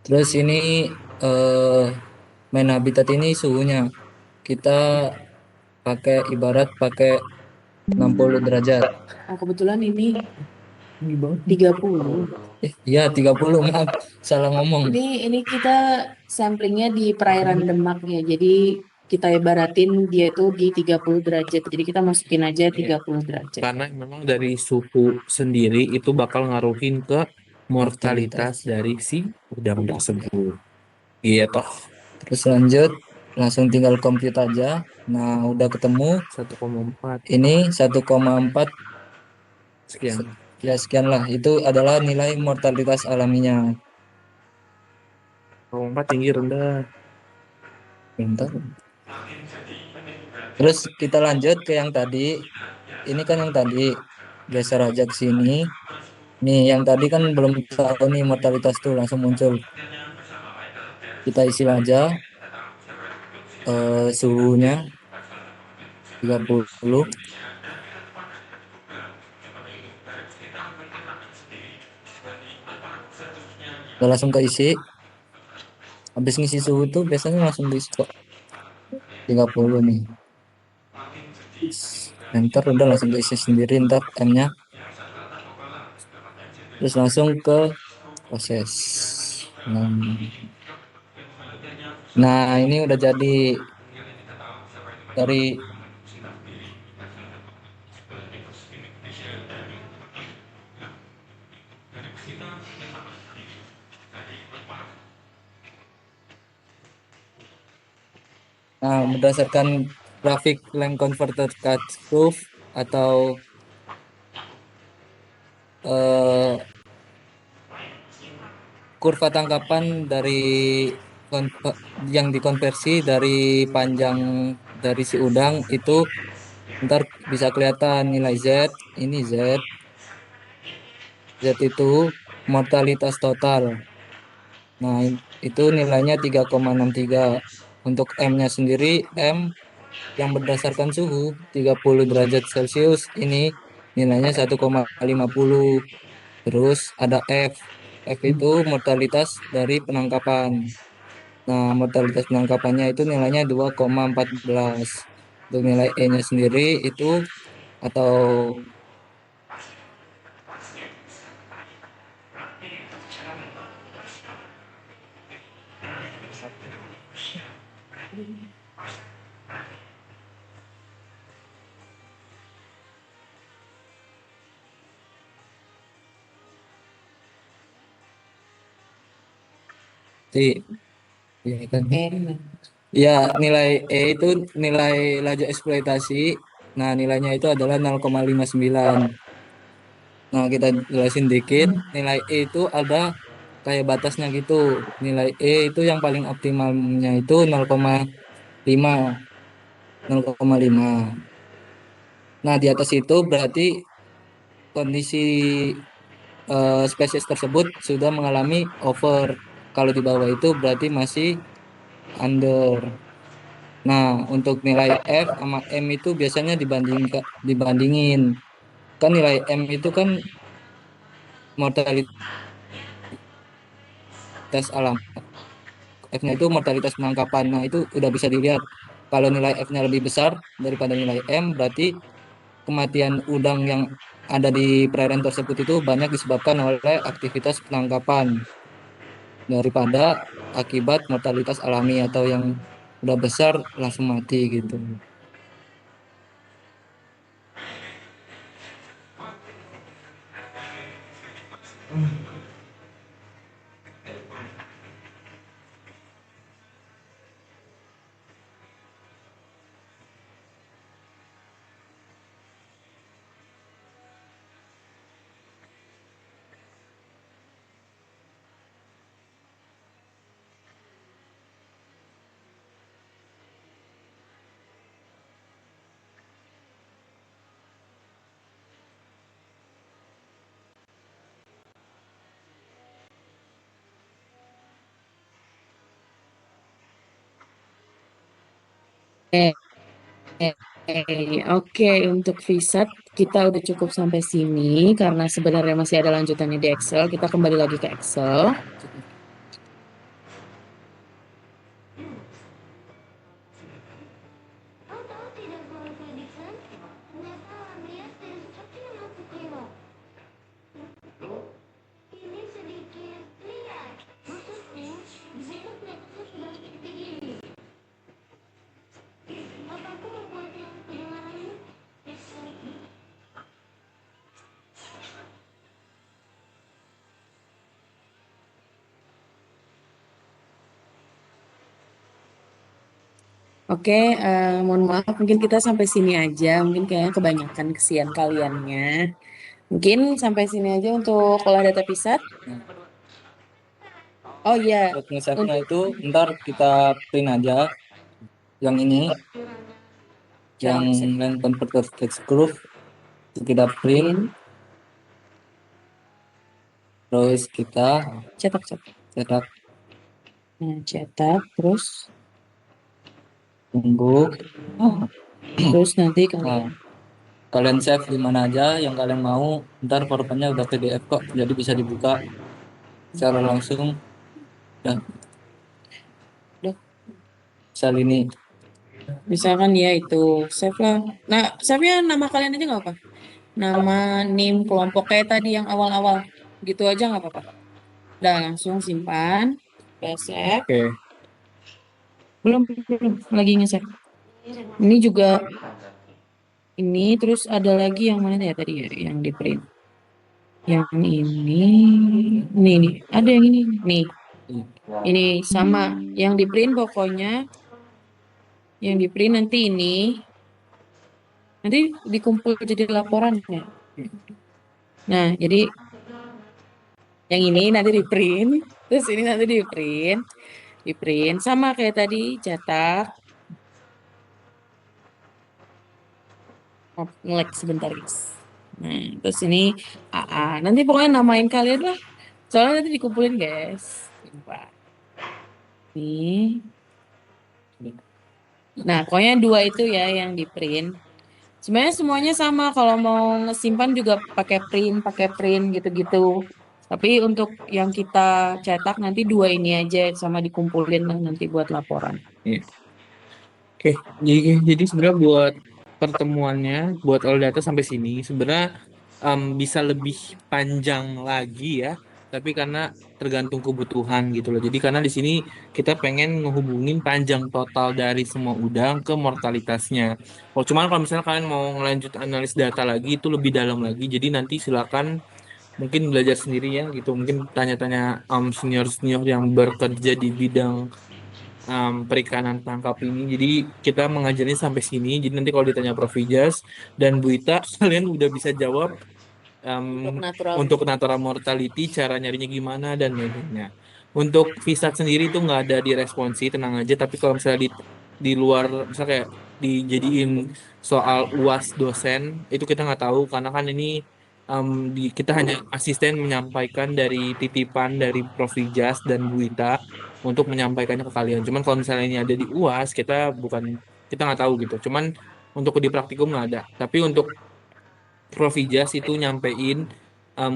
Speaker 2: Terus ini main habitat ini suhunya kita pakai 60 derajat.
Speaker 4: Oh, kebetulan ini 30.
Speaker 2: Iya 30, maaf salah ngomong.
Speaker 4: Ini kita samplingnya di perairan Demak ya. Jadi kita ibaratin dia itu di 30 derajat. Jadi kita masukin aja 30 derajat.
Speaker 5: Karena memang dari suhu sendiri itu bakal ngaruhin ke mortalitas dari si udang tersebut. Gitu.
Speaker 2: Terus lanjut langsung tinggal compute aja. Nah, udah ketemu
Speaker 5: 1,4.
Speaker 2: ini 1,4
Speaker 5: sekian.
Speaker 2: Ya sekian lah. Itu adalah nilai mortalitas alaminya.
Speaker 5: 1,4 tinggi rendah.
Speaker 2: Bentar. Terus kita lanjut ke yang tadi. Ini kan yang tadi geser aja ke sini. Nih yang tadi kan belum tahu nih mortalitas tuh langsung muncul. Kita isi aja suhunya 30. Udah langsung keisi. Habis ngisi suhu tuh biasanya langsung diisi kok. 30 nih. Enter udah langsung diisi sendiri ntar M-nya. Terus langsung ke proses. Nah, ini udah jadi dari berdasarkan grafik length converted curve atau kurva tangkapan dari yang dikonversi dari panjang dari si udang itu ntar bisa kelihatan nilai Z, ini Z itu mortalitas total. Nah, itu nilainya 3,63. Untuk M-nya sendiri M yang berdasarkan suhu 30 derajat Celcius ini nilainya 1,50. Terus ada F. F itu mortalitas dari penangkapan. Nah, mortalitas penangkapannya itu nilainya 2,14. Untuk nilai E-nya sendiri itu atau si ya kan. Ya, nilai E itu nilai laju eksploitasi. Nah, nilainya itu adalah 0,59. Nah, kita jelasin dikit. Nilai E itu ada kayak batasnya gitu. Nilai E itu yang paling optimalnya itu 0,5. 0,5. Nah, di atas itu berarti kondisi spesies tersebut sudah mengalami over. Kalau di bawah itu berarti masih under. Nah, untuk nilai F sama M itu biasanya dibandingin. Kan nilai M itu kan mortalitas alam. F-nya itu mortalitas penangkapan. Nah, itu udah bisa dilihat. Kalau nilai F-nya lebih besar daripada nilai M, berarti kematian udang yang ada di perairan tersebut itu banyak disebabkan oleh aktivitas penangkapan daripada akibat mortalitas alami atau yang udah besar langsung mati gitu.
Speaker 4: Oke, untuk VSAT kita udah cukup sampai sini karena sebenarnya masih ada lanjutannya di Excel. Kita kembali lagi ke Excel. Oke, mohon maaf, mungkin kita sampai sini aja. Mungkin kayaknya kebanyakan kesian kaliannya. Mungkin sampai sini aja untuk olah data PISAT. Oh iya,
Speaker 2: Buat nge-save-nya itu ntar kita print aja yang ini, yang line converter text curve kita print, terus kita
Speaker 4: cetak. Nah, cetak, terus
Speaker 2: tunggu.
Speaker 4: terus nanti
Speaker 2: Nah, kalian save di mana aja yang kalian mau. Ntar PowerPoint-nya udah PDF kok, jadi bisa dibuka secara langsung. Dan misal ini
Speaker 4: misalkan ya itu save lah. Nah, save-nya nama kalian aja nggak apa? Nama NIM kelompok kayak tadi yang awal-awal. Gitu aja nggak apa-apa. Udah langsung simpan. Udah save.
Speaker 2: oke.
Speaker 4: Belum lagi nge-save. Ini juga ini terus ada lagi yang mana ya tadi ya yang di print. Yang ini nih, ada yang ini nih. Ini sama yang di print pokoknya yang di print nanti ini nanti dikumpul jadi laporan ya. Nah, jadi yang ini nanti di print, terus ini nanti di print sama kayak tadi cetak. Ngelek sebentar guys. Nah, terus ini AA. Nanti pokoknya namain kalian lah. Soalnya nanti dikumpulin guys. Sumpah. Nih. Nah, pokoknya 2 itu ya yang di print. Sebenarnya semuanya sama, kalau mau ngesimpan juga pakai print gitu-gitu. Tapi untuk yang kita cetak nanti 2 ini aja sama dikumpulin lah nanti buat laporan.
Speaker 5: Iya. Oke, jadi sebenarnya buat pertemuannya, buat all data sampai sini, sebenarnya bisa lebih panjang lagi ya, tapi karena tergantung kebutuhan gitu loh. Jadi karena di sini kita pengen ngehubungin panjang total dari semua udang ke mortalitasnya. Oh, cuman kalau misalnya kalian mau ngelanjut analis data lagi, itu lebih dalam lagi. Jadi nanti silakan mungkin belajar sendiri ya gitu. Mungkin tanya-tanya senior-senior yang bekerja di bidang perikanan tangkap ini. Jadi kita mengajarnya sampai sini. Jadi nanti kalau ditanya Prof. Ijas dan Bu Ita, kalian udah bisa jawab
Speaker 4: Untuk natural.
Speaker 5: untuk natural mortality, cara nyarinya gimana dan lain-lainnya. Untuk VSAT sendiri itu nggak ada di responsi, tenang aja. Tapi kalau misalnya di luar, misalnya kayak dijadiin soal UAS dosen, itu kita nggak tahu karena kan ini kita hanya asisten menyampaikan dari titipan dari Prof. Ijas dan Bu Ita untuk menyampaikannya ke kalian. Cuman kalau misalnya ini ada di UAS, kita nggak tahu gitu. Cuman untuk di praktikum nggak ada. Tapi untuk Prof. Ijas itu nyampein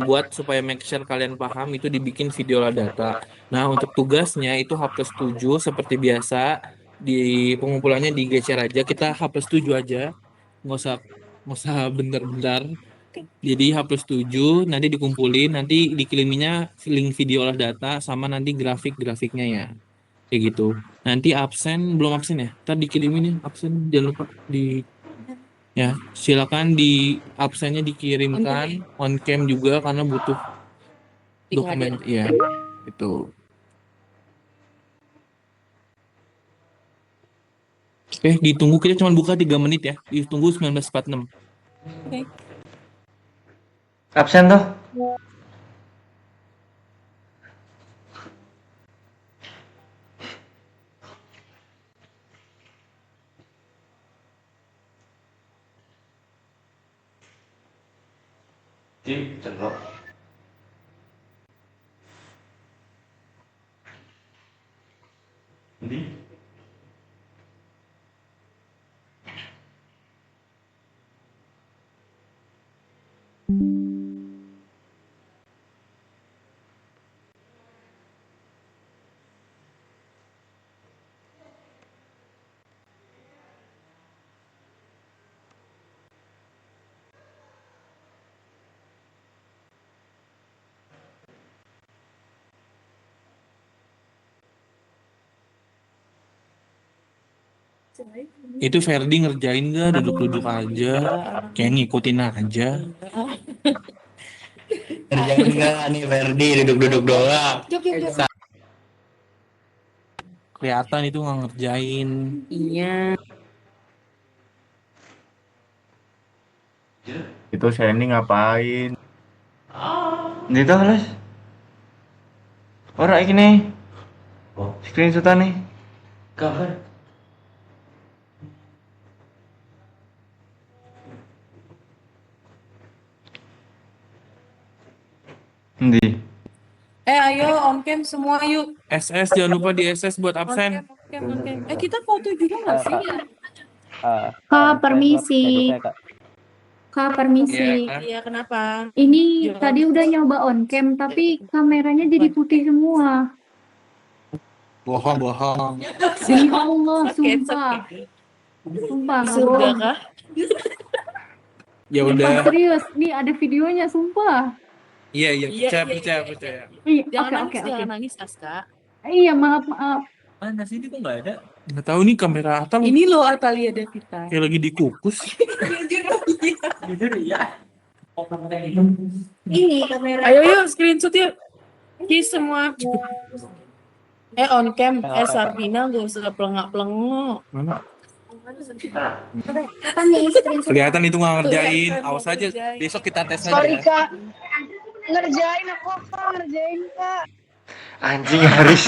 Speaker 5: buat supaya make sure kalian paham itu dibikin video data. Nah, untuk tugasnya itu H+7 seperti biasa di pengumpulannya digeser aja. Kita H+7 aja. Nggak usah bentar-bentar. Jadi H+7 nanti dikumpulin, nanti dikiriminnya link video olah data sama nanti grafik-grafiknya ya. Kayak gitu. Nanti absen, belum absen ya? Ntar dikirimin ya absen, jangan lupa di ya, silakan di absennya dikirimkan on cam juga karena butuh dokumen ya. Itu. Oke, ditunggu, kita cuma buka 3 menit ya. Ditunggu 19.46.
Speaker 4: Oke.
Speaker 9: Absen tuh. Cerok. Ndi?
Speaker 5: Itu Ferdi ngerjain gak? Duduk-duduk aja. Kayak ngikutin aja.
Speaker 9: Ngerjain enggak nih Ferdi duduk-duduk doang.
Speaker 5: Kelihatan itu nggak ngerjain.
Speaker 4: Iya.
Speaker 10: Itu Shani ngapain?
Speaker 9: Itu Les. Ora iki nih. Screenshotan nih. Cover. Ndi?
Speaker 4: Ayo on cam semua yuk.
Speaker 5: SS jangan lupa di SS buat absen.
Speaker 4: On cam. Kita foto juga nggak sih?
Speaker 11: Kak, permisi. Kak, permisi.
Speaker 4: Iya, kenapa?
Speaker 11: Ini tadi udah nyoba on cam, tapi kameranya jadi putih semua.
Speaker 5: Bohong.
Speaker 11: Demi Allah, sumpah. Sumpah, nggak
Speaker 4: Surga
Speaker 11: bohong.
Speaker 4: kah?
Speaker 5: Ya
Speaker 11: Sumpah,
Speaker 5: udah.
Speaker 11: serius. Nih ada videonya, sumpah.
Speaker 5: Iya, percaya.
Speaker 11: Iya,
Speaker 4: Jangan
Speaker 11: oke.
Speaker 4: nangis Aska.
Speaker 11: Iya, maaf.
Speaker 9: Mana sih ini kok nggak ada?
Speaker 5: Nggak tahu nih kamera Atal
Speaker 4: Ini loh Atalia Devita.
Speaker 5: kayak lagi dikukus.
Speaker 9: Jujur ya.
Speaker 11: Ini kamera.
Speaker 4: Ayo yuk screenshot yuk. Kiss semua. On cam. Sarbina gak usah pelengak-pelengok.
Speaker 5: Mana?
Speaker 11: Apa nih screenshot?
Speaker 5: Kelihatan itu nggak ngerjain.
Speaker 4: Kelihatan
Speaker 5: Awas aja.
Speaker 4: ngerjain.
Speaker 5: Besok kita tes
Speaker 6: Sorry
Speaker 5: aja.
Speaker 6: Kak. Ngerjain aku Kak, ngerjain Kak.
Speaker 9: Anjing harus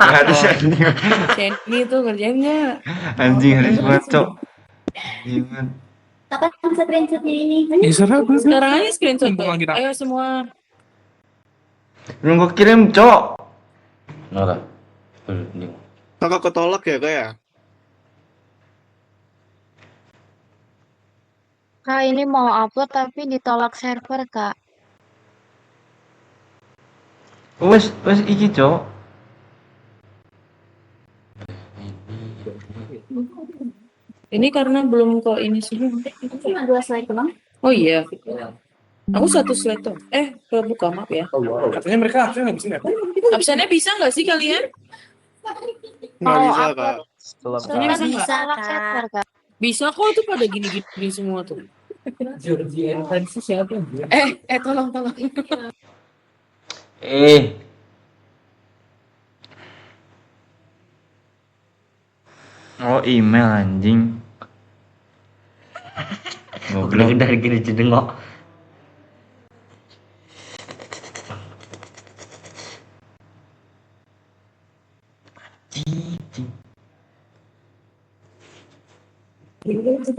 Speaker 9: anjing.
Speaker 4: Ceni tuh kerjanya.
Speaker 9: Anjing harus banget, Cok. Gimana?
Speaker 11: Kapan screenshotnya ini?
Speaker 5: Ya serah.
Speaker 4: Sekarang aja screenshot tuh.
Speaker 5: Mumpung lagi
Speaker 4: Ayo semua.
Speaker 9: Belum gua kirim, Cok. Nora.
Speaker 10: Kakak ketolak ya Kak ya?
Speaker 12: Kak, ini mau upload tapi ditolak server, Kak.
Speaker 13: Wes iki, Cok.
Speaker 4: Ini karena belum ke ini semua.
Speaker 11: Dua slide doang.
Speaker 4: Oh iya. Aku satu slide tuh. Kebuka maaf ya.
Speaker 5: Katanya mereka absen nggak bisa ya?
Speaker 4: Absennya bisa nggak sih kalian?
Speaker 10: Nggak
Speaker 12: Mau
Speaker 10: bisa,
Speaker 12: upload
Speaker 10: Kak.
Speaker 4: Absennya bisa nggak?
Speaker 12: tolak server, Kak.
Speaker 4: Bisa kok, tuh pada gini-gini semua tuh.
Speaker 2: Georgian Francis siapa?
Speaker 4: Tolong.
Speaker 13: Eh, oh email anjing.
Speaker 9: Goblok dari gini cedengok.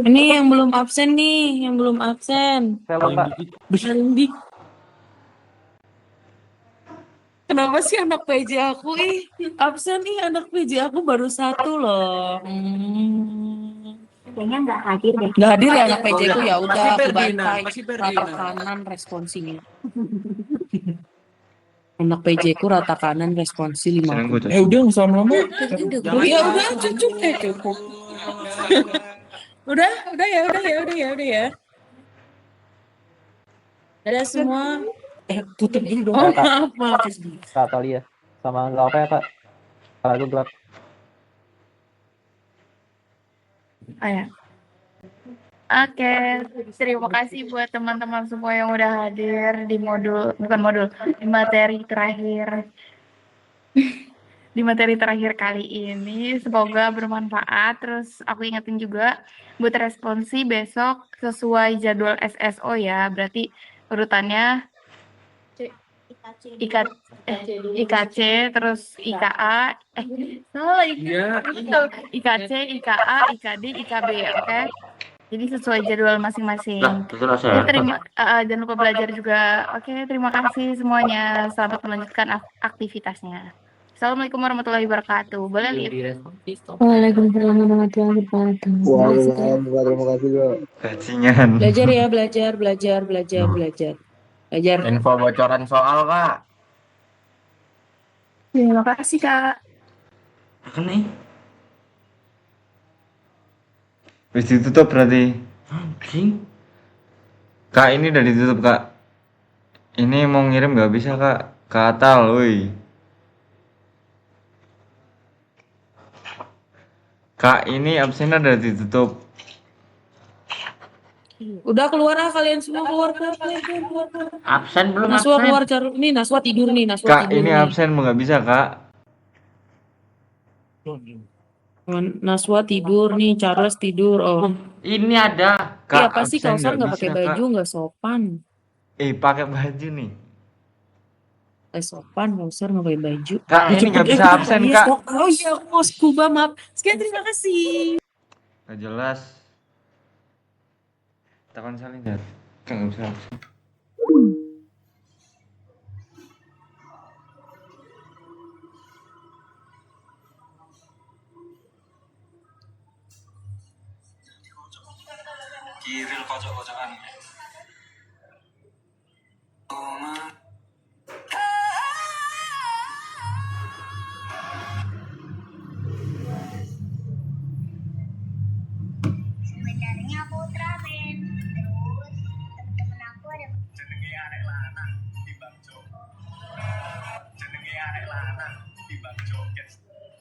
Speaker 4: Ini yang belum absen nih, yang belum absen. Di. Kenapa sih anak PJ aku absen anak PJ aku baru satu loh.
Speaker 11: Kayaknya nggak hadir deh.
Speaker 4: Nggak hadir ya anak PJ ku, ya udah
Speaker 5: Pasti
Speaker 4: aku
Speaker 5: Ferdinand,
Speaker 4: bantai
Speaker 5: pasti
Speaker 4: rata
Speaker 5: Ferdinand.
Speaker 4: kanan responsinya. Anak PJ ku rata kanan responsi 50.
Speaker 5: Udah nggak usah lama-lama.
Speaker 4: Ya udah cukup cukup. Udah ya. Dadah semua. Tutup dulu dong. Oh, maaf.
Speaker 14: Kak Talia sama nggak apa ya Kak? Kak Guglat.
Speaker 15: Ya. Oke, terima kasih buat teman-teman semua yang udah hadir di di materi terakhir. Di materi terakhir kali ini, semoga bermanfaat. Terus aku ingetin juga buat responsi besok sesuai jadwal SSO ya. Berarti urutannya IKC, terus IKA, salah IKC, IKA, IKD, IKB, oke? Jadi sesuai jadwal masing-masing. Jangan lupa belajar juga. Oke, terima kasih semuanya. Selamat melanjutkan aktivitasnya. Assalamualaikum warahmatullahi wabarakatuh. Boleh lihat?
Speaker 4: Waalaikumsalam warahmatullahi wabarakatuh.
Speaker 14: Waalaikumsalam, terima kasih Kak.
Speaker 13: Bajingan.
Speaker 4: Belajar ya, belajar.
Speaker 13: Info bocoran soal, Kak.
Speaker 15: Terima kasih, Kak.
Speaker 13: Apa nih? Wis ditutup berarti. Anjing. Kak, ini udah ditutup, Kak. Ini mau ngirim nggak bisa, Kak. Katal, woi. Kak, ini absennya udah ditutup.
Speaker 4: Udah keluar kalian semua keluar.
Speaker 9: Absen belum
Speaker 4: Naswa
Speaker 9: absen.
Speaker 4: keluar ini Naswa tidur nih,
Speaker 13: Kak, ini absen nggak bisa, Kak.
Speaker 4: Naswa tidur nih, Charles tidur. Oh.
Speaker 9: Ini ada.
Speaker 13: Kak,
Speaker 4: Apa sih
Speaker 13: absen
Speaker 4: Kausar nggak
Speaker 13: nggak
Speaker 4: pakai
Speaker 13: bisa,
Speaker 4: baju,
Speaker 13: Kak.
Speaker 4: nggak sopan.
Speaker 13: Pakai baju nih.
Speaker 4: Sopan, Kausar nggak pakai baju.
Speaker 13: Kak, ini nggak bisa absen, Kak.
Speaker 4: Oh iya, aku mau scuba, maaf. Sekian, terima kasih.
Speaker 13: Nggak jelas. Takon saling nggak? Kak, nggak bisa absen.
Speaker 16: Kiril kocok-kocokan.
Speaker 17: Sebenarnya aku Ultraman. Terus temen-temen aku ada
Speaker 16: Jenenge arek lanang timbang joget. Jenenge arek lanang timbang joget.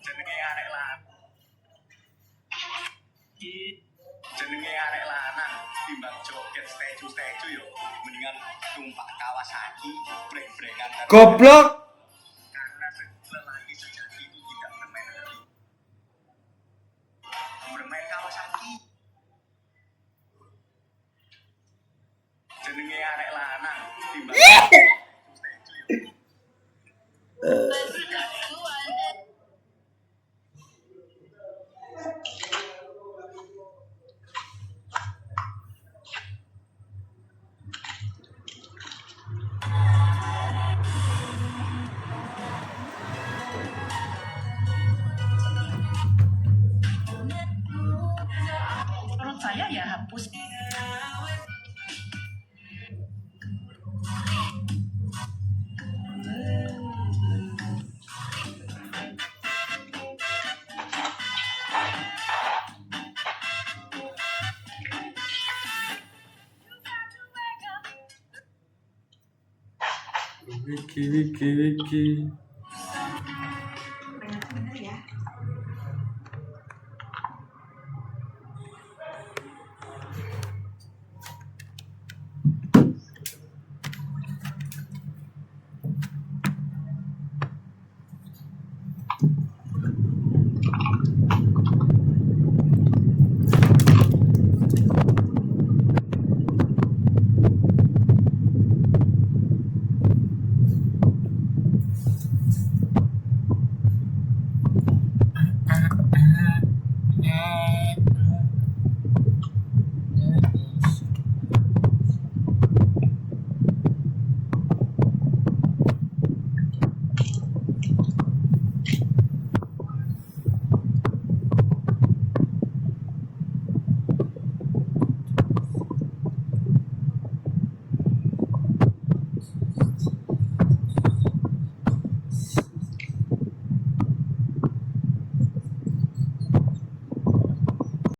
Speaker 16: Jenenge arek lanang. Jenenge arek lanang timbang joget steju yo. Mendingan numpak Kawasaki breng-brengan.
Speaker 13: Goblok.
Speaker 16: Karena lelaki sejati itu tidak bermain Kawasaki. Jenenge arek lanang timbang
Speaker 13: Wiki.